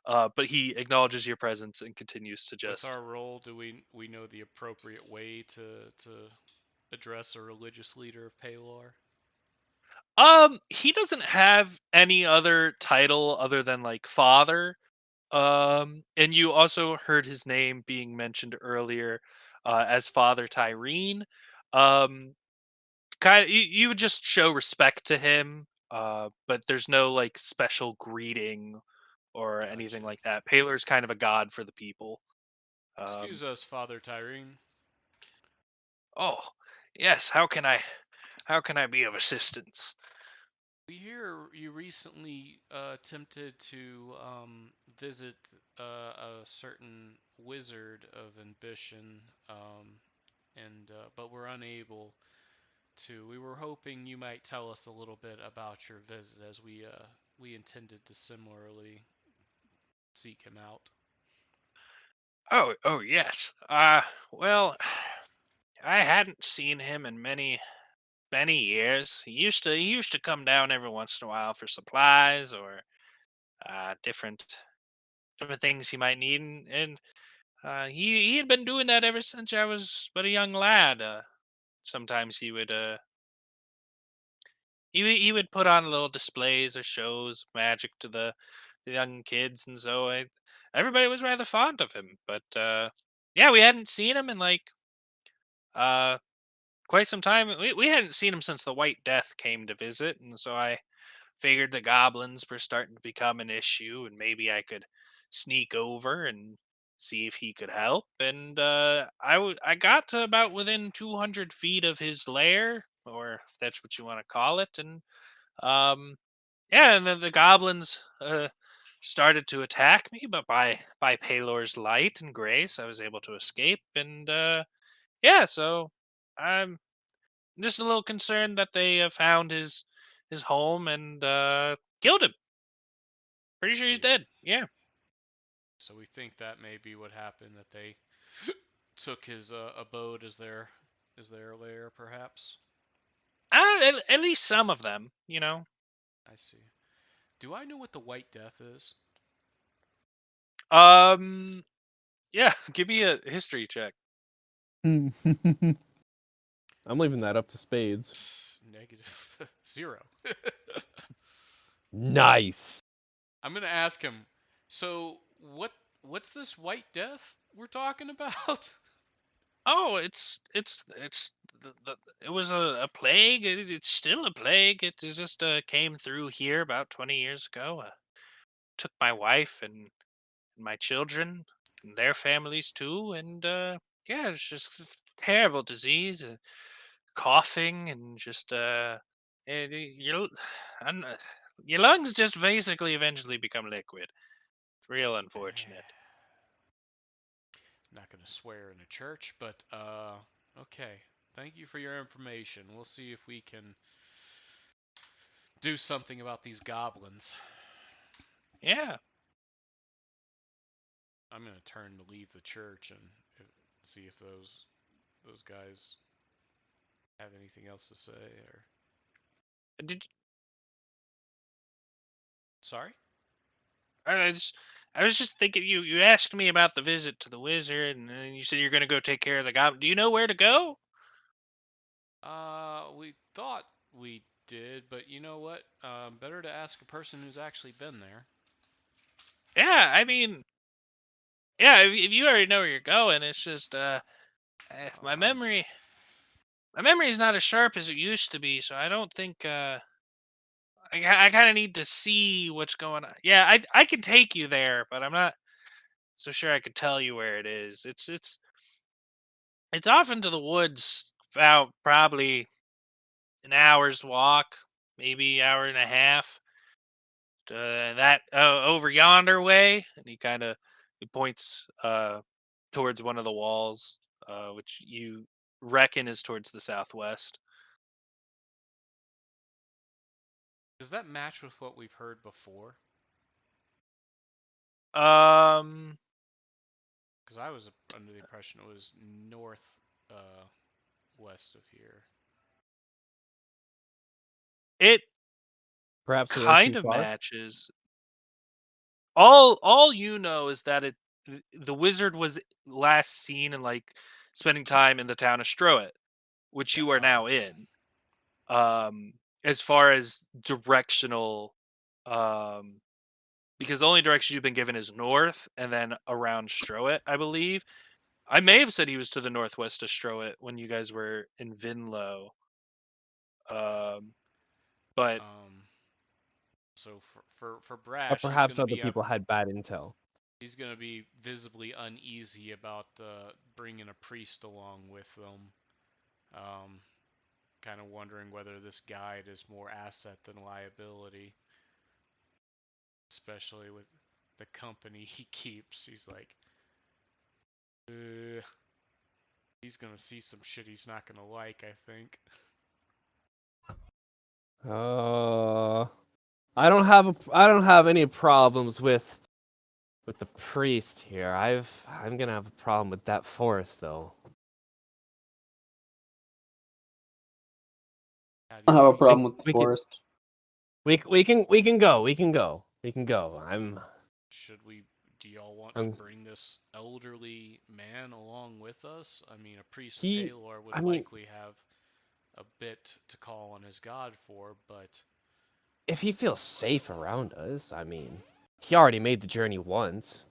But he acknowledges your presence and continues to With just. our role, do we know the appropriate way to address a religious leader of Paylor? He doesn't have any other title other than like father. And you also heard his name being mentioned earlier, as Father Tyrene. Um, kind of, you would just show respect to him. But there's no like special greeting or anything Gotcha. like that. Paylor's kind of a god for the people. Excuse us, Father Tyrene. Oh, yes. How can I be of assistance? We hear you recently attempted to visit a certain wizard of ambition, and but we're unable to. We were hoping you might tell us a little bit about your visit, as we intended to similarly seek him out. Oh, yes. Well, I hadn't seen him in many years. He used to come down every once in a while for supplies or different things he might need, and he had been doing that ever since I was but a young lad. Sometimes he would put on little displays or shows of magic to the young kids, and so everybody was rather fond of him. But yeah, we hadn't seen him in like uh quite some time. We hadn't seen him since the White Death came to visit, and so I figured the goblins were starting to become an issue, and maybe I could sneak over and see if he could help. And I got to about within 200 feet of his lair, or if that's what you want to call it, and um, yeah, and then the goblins started to attack me, but by Paylor's light and grace, I was able to escape. And yeah, so I'm just a little concerned that they found his home and killed him. Pretty sure he's See. dead. Yeah. So we think that may be what happened. That they took his abode as their lair, perhaps. At least some of them, you know. I see. Do I know what the White Death is? Um. Yeah. Give me a history check. I'm leaving that up to Spades. Negative 0. Nice. I'm gonna ask him. So what's this White Death we're talking about? Oh, it was a plague. It's still a plague. It just came through here about 20 years ago. Took my wife and my children and their families too, and yeah, it's just a terrible disease. Coughing and just you're I'm, your lungs just basically eventually become liquid. It's real unfortunate. Not gonna swear in a church, but okay. Thank you for your information. We'll see if we can do something about these goblins. Yeah. I'm gonna turn to leave the church and see if those guys have anything else to say. Or Did sorry? I just I was just thinking you asked me about the visit to the wizard, and then you said you're gonna go take care of the goblin. Do you know where to go? We thought we did, but you know what? Better to ask a person who's actually been there. Yeah, I mean, yeah. If you already know where you're going, it's just my Um, memory is not as sharp as it used to be, so I don't think I kind of need to see what's going on. Yeah, I can take you there, but I'm not so sure I could tell you where it is. It's off into the woods, about probably an hour's walk, maybe hour and a half. That over yonder way, and he points towards one of the walls, which you reckon is towards the southwest. does that match with what we've heard before? Um, Because I was under the impression it was north, west of here. it Perhaps a little kind too of far. matches. All you know is that the wizard was last seen and like spending time in the town of Stroet, which you are now Okay. in. As far as directional, um, because the only direction you've been given is north and then around Stroet, I believe. I may have said he was to the northwest of Stroet when you guys were in Vinlow. Um, but Um, so for Or Brash, perhaps other people had bad intel. he's gonna be visibly uneasy about bringing a priest along with them. Kind of wondering whether this guide is more asset than liability, especially with the company he keeps. He's like, he's gonna see some shit he's not gonna like, I think. I don't have any problems with the priest here. I'm gonna have a problem with that forest though. How do I you don't have a mean? problem with the We can forest. we can go. Should we? Do y'all want to I'm bring this elderly man along with us? I mean, a priest he Paylor would I mean, likely have a bit to call on his god for, but if he feels safe around us, I mean, he already made the journey once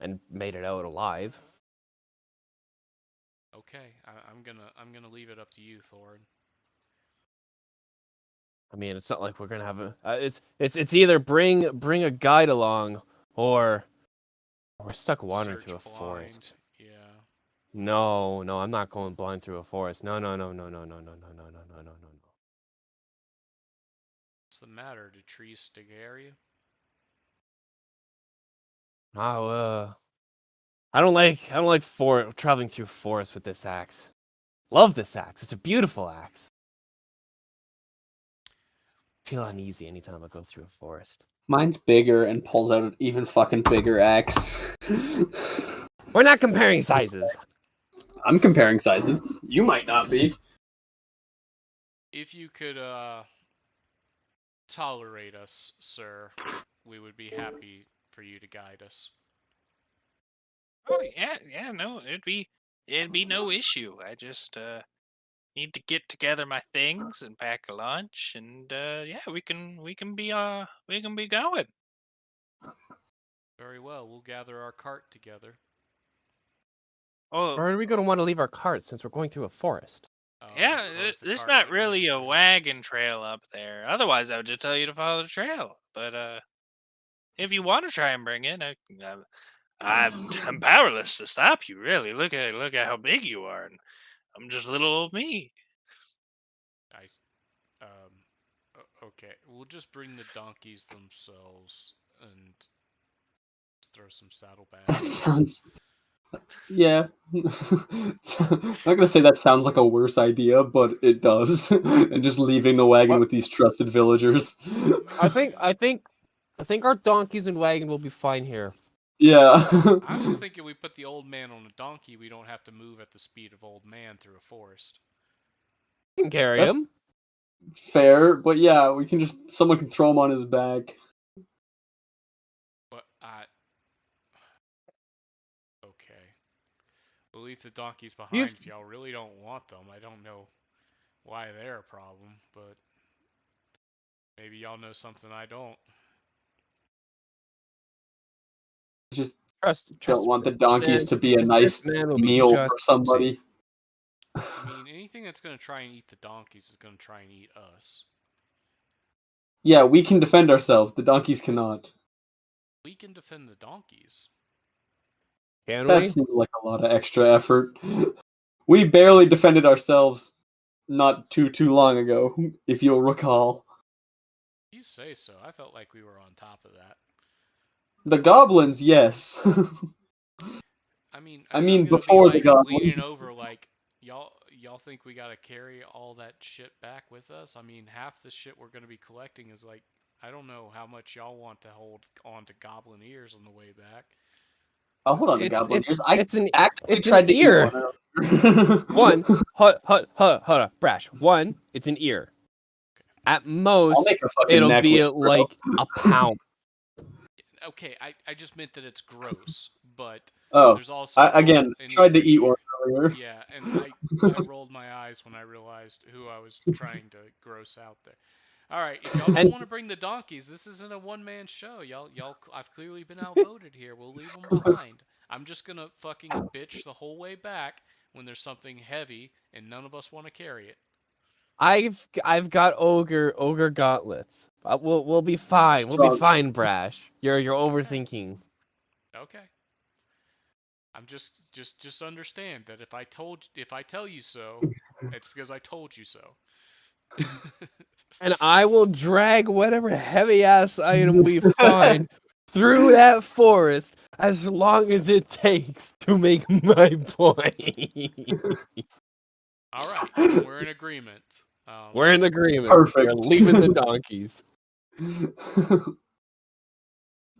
and made it out alive. okay, I'm gonna leave it up to you, Thorin. I mean, it's not like we're gonna have a. It's either bring a guide along, or we're stuck wandering through Search a blind. forest. Yeah. No, I'm not going blind through a forest. No. What's the matter? Do trees scare you? Oh, I don't like traveling through forest with this axe. Love this axe. It's a beautiful axe. Feel uneasy anytime I go through a forest. Mine's bigger and pulls out an even fucking bigger axe. We're not comparing sizes. I'm comparing sizes. You might not be. If you could tolerate us, sir, we would be happy for you to guide us. oh yeah, no, it'd be no issue. I just need to get together my things and pack a lunch, and yeah, we can be going. Very well, we'll gather our cart together. Oh Where are we going to want to leave our cart since we're going through a forest? yeah, I suppose the there's cart not might make really it a there. wagon trail up there. Otherwise, I would just tell you to follow the trail. But if you want to try and bring it, I'm powerless to stop you. Really, look at how big you are, and I'm just little old me. I Okay, we'll just bring the donkeys themselves and throw some That saddlebags. sounds. Yeah. I'm not gonna say that sounds like a worse idea, but it does. And just leaving the wagon What? with these trusted villagers. I think our donkeys and wagon will be fine here. Yeah. I was thinking we put the old man on a donkey. We don't have to move at the speed of old man through a forest. You can carry That's him. fair, but yeah, we can just someone can throw him on his back. But okay. We'll leave the donkeys You behind if y'all really don't want them. I don't know why they're a problem, but maybe y'all know something I don't. Just trust don't want the me, donkeys man. to be a This nice man will be meal for just somebody. I mean, anything that's going to try and eat the donkeys is going to try and eat us. Yeah, we can defend ourselves. The donkeys cannot. We can defend the donkeys. Can That we? seems like a lot of extra effort. We barely defended ourselves not too long ago, if you'll recall. You say so. I felt like we were on top of that. The goblins, yes. I mean, I I'm mean, gonna be before the like goblins. leaning over, like y'all think we gotta carry all that shit back with us? I mean, half the shit we're gonna be collecting is like, I don't know how much y'all want to hold on to goblin ears on the way back. I'll hold on to It's goblin it's ears. I it's an actually it's an tried to eat ear. one. One, hold up, Brash. One, it's an ear. At I'll most, make a fucking it'll be necklace, bro. like a pound. Okay, I just meant that it's gross, but Oh, there's also I again tried to eat one earlier. Yeah, and I rolled my eyes when I realized who I was trying to gross out there. All right, if y'all don't And want to bring the donkeys, this isn't a one-man show. I've clearly been outvoted here. We'll leave them behind. I'm just gonna fucking bitch the whole way back when there's something heavy and none of us want to carry it. I've got ogre gauntlets. We'll be fine. We'll be Trunks. fine, Brash. You're Okay. overthinking. Okay. I'm just understand that if I tell you so, it's because I told you so. And I will drag whatever heavy ass item we find through that forest as long as it takes to make my point. All right, then we're in agreement. We're in agreement. Perfect. We're leaving the donkeys.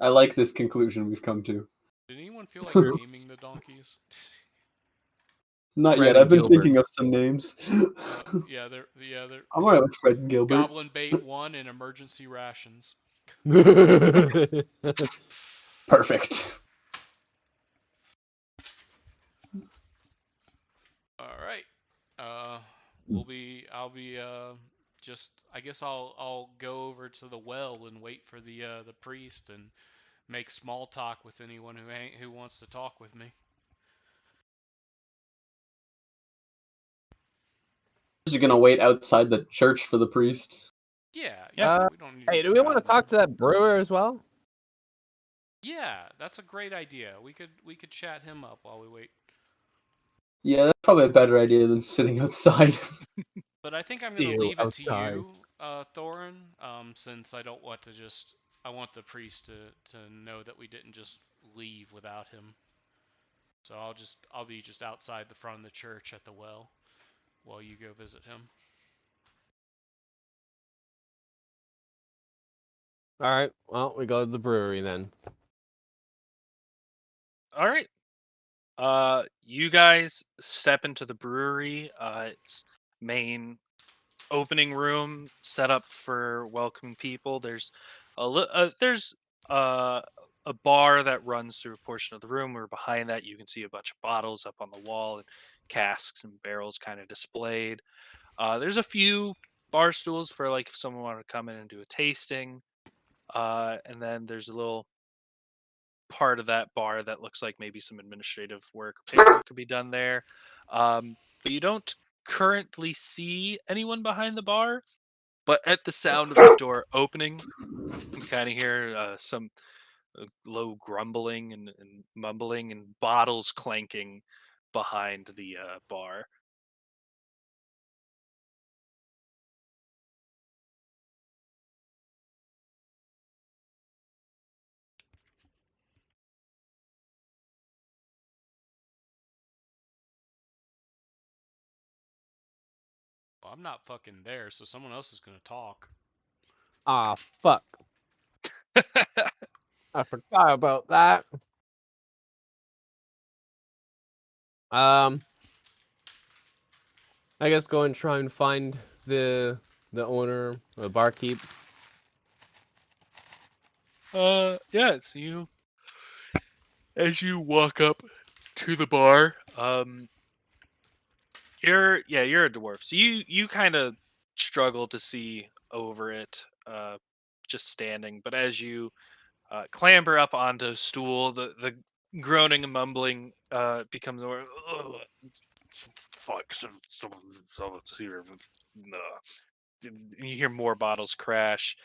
I like this conclusion we've come to. Did anyone feel like naming the donkeys? Not Fred yet. and I've been Gilbert. thinking of some names. They're I'm alright with Fred and Gilbert. Goblin Bait 1 and emergency rations. Perfect. All right. I'll be just I guess I'll go over to the well and wait for the priest and make small talk with anyone who wants to talk with me. Just gonna wait outside the church for the priest. Yeah, Uh, we don't need Hey, to do we want to crowd talk them. to that brewer as well? Yeah, that's a great idea. We could chat him up while we wait. Yeah, that's probably a better idea than sitting outside. But I think I'm gonna Ew, leave it to outside. you, Thorin, since I don't want to just. I want the priest to know that we didn't just leave without him. So I'll be just outside the front of the church at the well while you go visit him. All right. Well, we go to the brewery then. All right. You guys step into the brewery. It's main opening room set up for welcoming people. There's uh, a bar that runs through a portion of the room. Where behind that you can see a bunch of bottles up on the wall and casks and barrels kind of displayed. There's a few bar stools for like if someone wanted to come in and do a tasting. And then there's a little part of that bar that looks like maybe some administrative work, paperwork could be done there. But you don't currently see anyone behind the bar. But at the sound of the door opening, you kind of hear some low grumbling and mumbling and bottles clanking behind the bar. I'm not fucking there, so someone else is gonna talk. Ah, fuck. I forgot about that. I guess go and try and find the owner, the barkeep. Yeah, it's you. As you walk up to the bar, you're a dwarf, so you kind of struggle to see over it, just standing. But as you clamber up onto a stool, the groaning and mumbling becomes more. "Ugh, fuck, someone's here. No." You hear more bottles crash,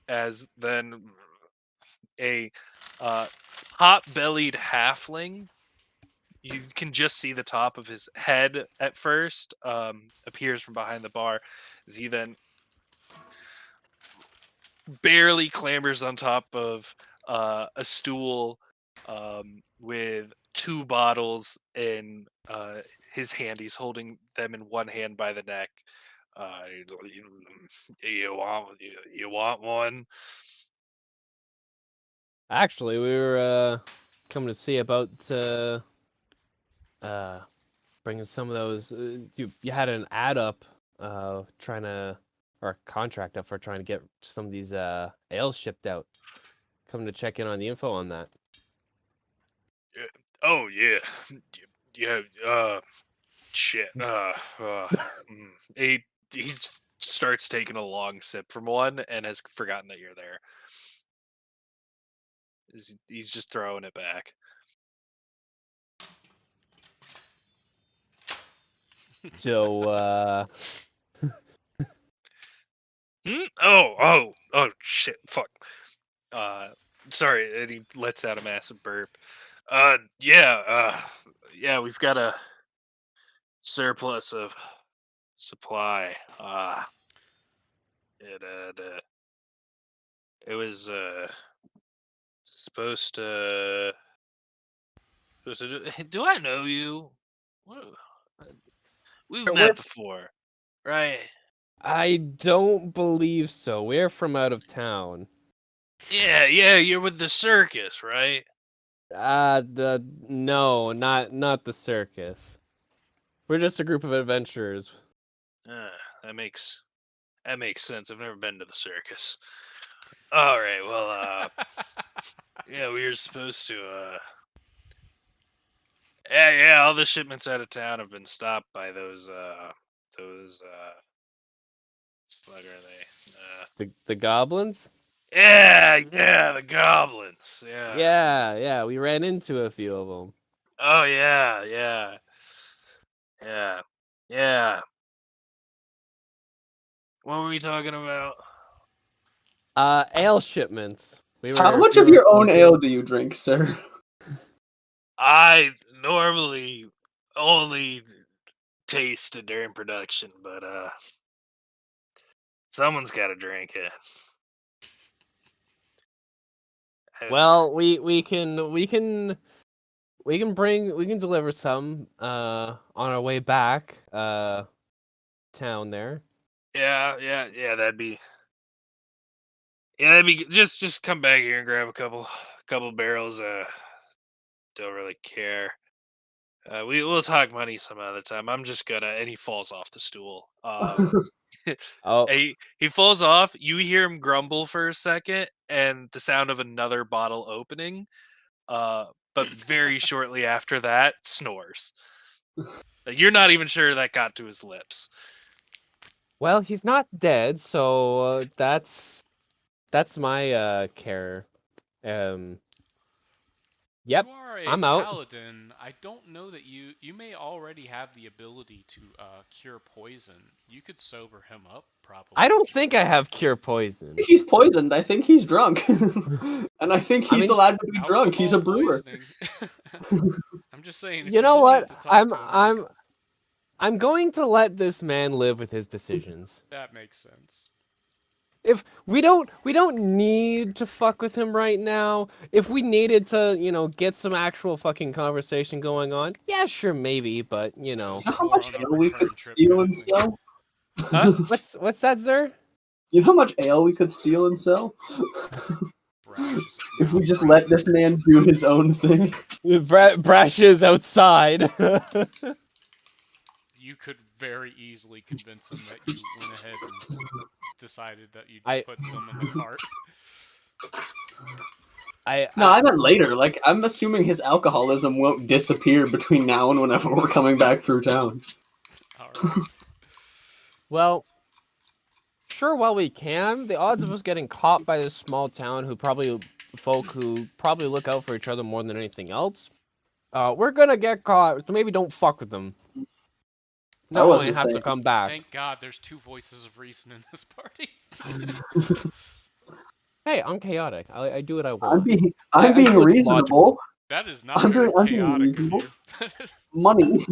as then a pot-bellied halfling. You can just see the top of his head at first. Appears from behind the bar, as he then barely clambers on top of a stool, with two bottles in his hand. He's holding them in one hand by the neck. You want one? Actually, we were coming to see about bringing some of those. You had an ad up, trying to, or a contract up for trying to get some of these ales shipped out. Coming to check in on the info on that. Oh yeah, yeah. Shit. He starts taking a long sip from one and has forgotten that you're there. He's just throwing it back. So, Oh, shit, fuck. Sorry, and he lets out a massive burp. Yeah, we've got a surplus of supply. It it was supposed to do I know you? What, we've we're met before, right? I don't believe so. We're from out of town. Yeah, you're with the circus, right? No, not the circus. We're just a group of adventurers. Uh, that makes sense. I've never been to the circus. All right, well, yeah, we were supposed to, yeah, all the shipments out of town have been stopped by those, what are they? The goblins? Yeah, the goblins. Yeah. Yeah, we ran into a few of them. Oh yeah. Yeah. What were we talking about? Ale shipments. How much of your own ale do you drink, sir? I normally only taste it during production, but someone's got to drink it. Well, we can deliver some on our way back town there. Yeah, that'd be just come back here and grab a couple barrels. Don't really care. We'll talk money some other time. I'm just gonna, and he falls off the stool. Oh, He falls off. You hear him grumble for a second, and the sound of another bottle opening. But very shortly after that, snores. Like, you're not even sure that got to his lips. well, he's not dead, so that's my care. Yep, You are a I'm out. paladin. I don't know that you may already have the ability to cure poison. You could sober him up, probably. I don't think I have cure poison. He's poisoned. I think he's drunk. And I think he's allowed to be drunk. He's a brewer. I'm just saying. You know what? I'm going to let this man live with his decisions. That makes sense. If we don't need to fuck with him right now. If we needed to, get some actual fucking conversation going on, yeah, sure, maybe, but You know This is how more much on a ale we could return trip steal kind and of thing. sell? Huh? what's that, Zer? You know how much ale we could steal and sell? Brash is, If we nah, just Brash let is this there. man do his own thing. Brash is outside. You could very easily convince him that you went ahead and decided that you'd I put them in the cart. No, I meant later. Like, I'm assuming his alcoholism won't disappear between now and whenever we're coming back through town. Alright. well, sure, while we can, the odds of us getting caught by this small town who probably look out for each other more than anything else, we're gonna get caught, so maybe don't fuck with them. No, we wasn't have to saying- come back. Thank God there's two voices of reason in this party. Hey, I'm chaotic. I do what I I'm want. being I being do what's reasonable. That is not I'm very being chaotic of reasonable. you. Money.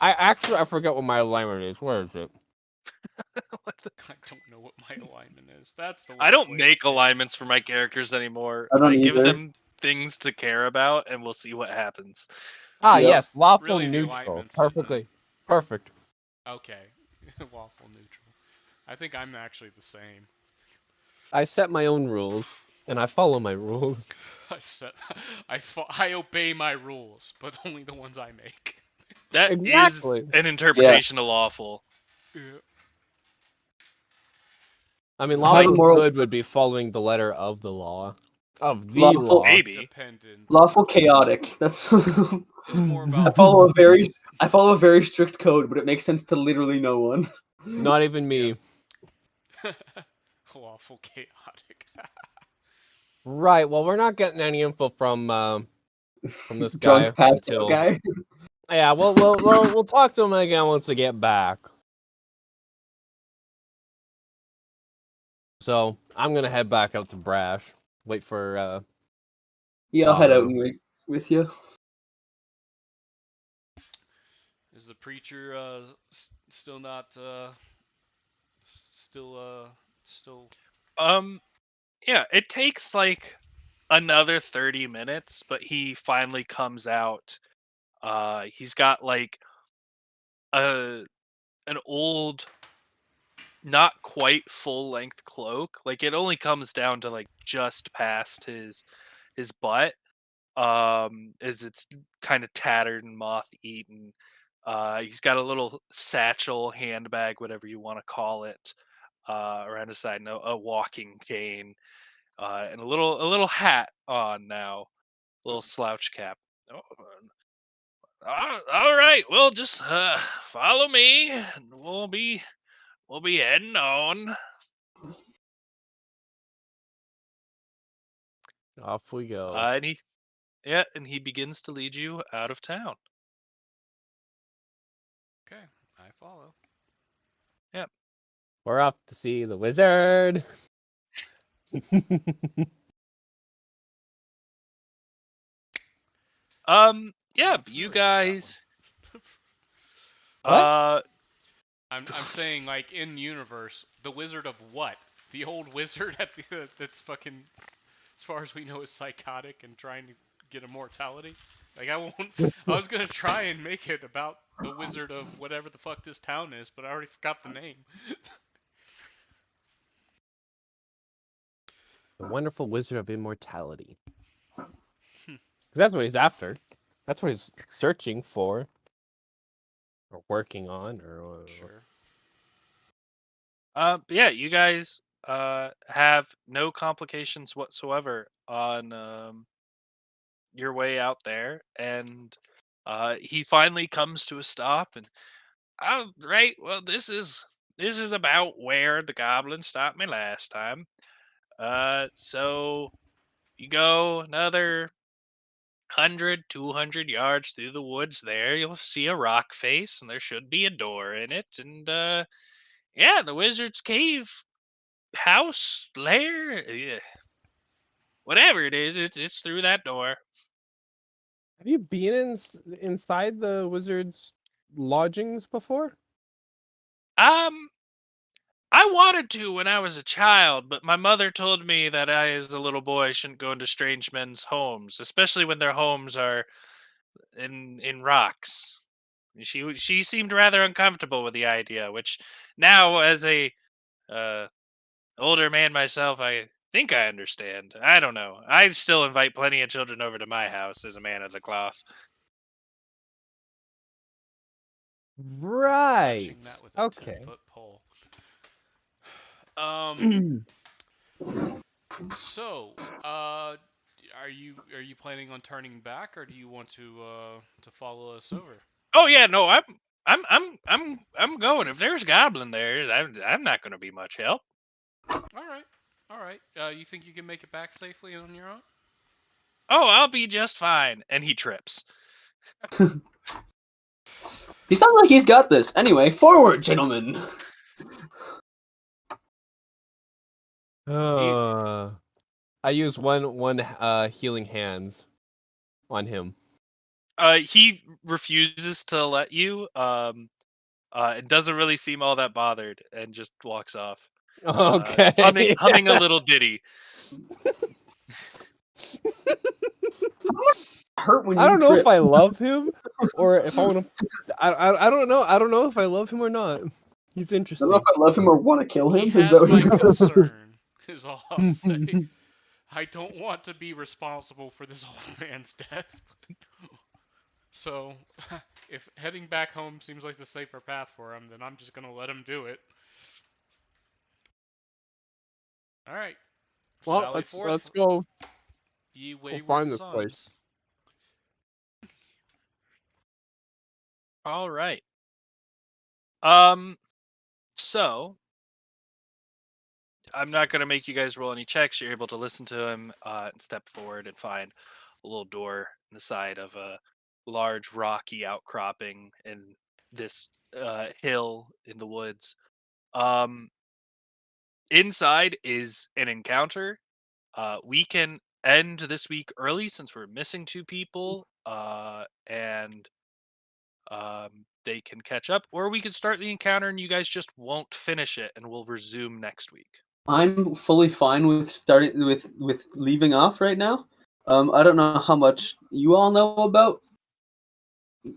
I forget what my alignment is. Where is it? I don't know what my alignment is. That's the I worst don't way to make say it. alignments for my characters anymore. I don't give either. them things to care about, and we'll see what happens. Ah, Yep. yes, lawful Really, the neutral. alignments are the- Perfectly. Perfect. Okay, waffle neutral. I think I'm actually the same. I set my own rules, and I follow my rules. I obey my rules, but only the ones I make. That is Exactly. an interpretation of lawful. Yeah. I mean, It's like- lawful moral- good would be following the letter of the law. Of the Lawful- law. Maybe. Dependent. Lawful chaotic. That's. It's more I about follow a very strict code, but it makes sense to literally no one. Not even me. lawful chaotic. Right, well, we're not getting any info from this guy Drunk passed until... out guy. Yeah, we'll talk to him again once we get back. So, I'm gonna head back out to Brash. Wait for, Yeah, I'll head out and wait with you. Is the preacher still not still Yeah, it takes like another 30 minutes, but he finally comes out. He's got like an old, not quite full length cloak. Like it only comes down to like just past his butt. As it's kind of tattered and moth eaten. He's got a little satchel, handbag, whatever you want to call it, around his side, and a walking cane, and a little hat on now, a little slouch cap. Oh, all right, well, just follow me, and we'll be heading on. off we go. And he begins to lead you out of town. okay? I follow. We're off to see the wizard. Yeah, I'm you familiar with that guys. What? I'm saying like in universe, the wizard of what? The old wizard at the that's fucking, as far as we know, is psychotic and trying to get immortality. Like I won't. I was gonna try and make it about the wizard of whatever the fuck this town is, but I already forgot the name. The wonderful wizard of immortality. 'Cause that's what he's after. That's what he's searching for. Or working on, or... Sure. But yeah, you guys have no complications whatsoever on your way out there, and he finally comes to a stop. And oh, right, well, this is about where the goblin stopped me last time. So you go another 100, 200 yards through the woods. There, you'll see a rock face, and there should be a door in it. And yeah, the wizard's cave, house, lair, whatever it is, it's through that door. Have you been inside the wizard's lodgings before? I I wanted to when I was a child, but my mother told me that I, as a little boy, shouldn't go into strange men's homes, especially when their homes are in rocks. She seemed rather uncomfortable with the idea, which now, as a uh, older man myself, I think I understand. I don't know. I still invite plenty of children over to my house as a man of the cloth. Right. Matching that with a Okay. 10-foot pole. So, are you planning on turning back, or do you want to follow us over? Oh yeah, no, I'm going. If there's goblin there, I'm not going to be much help. All right. You think you can make it back safely on your own? Oh, I'll be just fine. And he trips. He sounds like he's got this. Anyway, forward, gentlemen. I use one healing hands on him. He refuses to let you. And doesn't really seem all that bothered, and just walks off. Okay. Humming a little ditty. Hurt when I you don't know trip. if I love him or if I want to. I don't know. I don't know if I love him or not. He's I interesting. don't know if I love him or want to kill him. He Is has that what my you concern, is all I'll say. I don't want to be responsible for this old man's death. So, if heading back home seems like the safer path for him, then I'm just gonna let him do it. All right. Well, Sally let's forth, go. ye Go wayward find this place. sons. All right. So I'm not gonna make you guys roll any checks. You're able to listen to him and step forward and find a little door in the side of a large rocky outcropping in this hill in the woods. Um, Inside is an encounter. We can end this week early since we're missing two people, and they can catch up, or we could start the encounter and you guys just won't finish it, and we'll resume next week. I'm fully fine with starting with leaving off right now. I don't know how much you all know about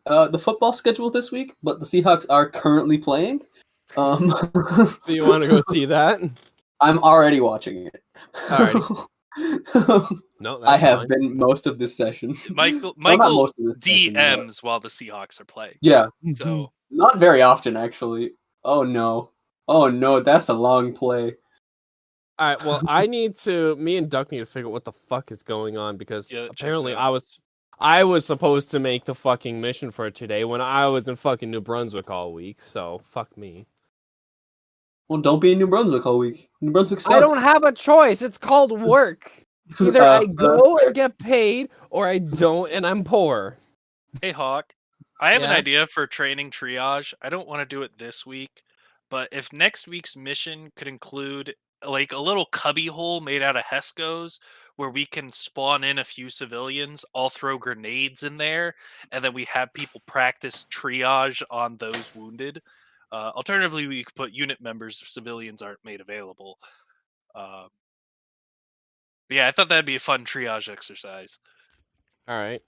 the football schedule this week, but the Seahawks are currently playing. So you want to go see that? I'm already watching it. Alrighty. No, I that's have fine. been most of this session. Michael Well, not Michael most of this session, but DMs while the Seahawks are playing. yeah, So not very often actually. Oh no, that's a long play. All right. Well, me and Duck need to figure out what the fuck is going on because yeah, that checks apparently out. I was supposed to make the fucking mission for today when I was in fucking New Brunswick all week. So fuck me. Well, don't be in New Brunswick all week. New Brunswick sucks. I don't have a choice. It's called work. Either I go fair. and get paid, or I don't and I'm poor. Hey Hawk, I have an Yeah? idea for training triage. I don't want to do it this week, but if next week's mission could include like a little cubby hole made out of Hescos where we can spawn in a few civilians, I'll throw grenades in there, and then we have people practice triage on those wounded. Alternatively, we could put unit members if civilians aren't made available. Uh, yeah, I thought that'd be a fun triage exercise. All right.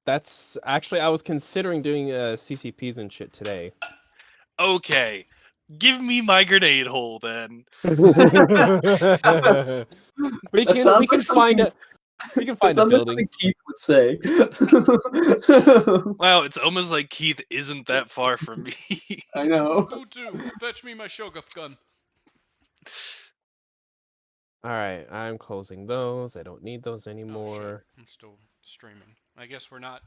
That's actually I was considering doing CCPs and shit today. Okay, give me my grenade hole then. we That sounds can like find something- a It sounds like building. something Keith would say. Wow, it's almost like Keith isn't that far from me. I know. Go-to, fetch me my Shoguff gun. All right, I'm closing those. I don't need those Oh shit, anymore. I'm still streaming. I guess we're not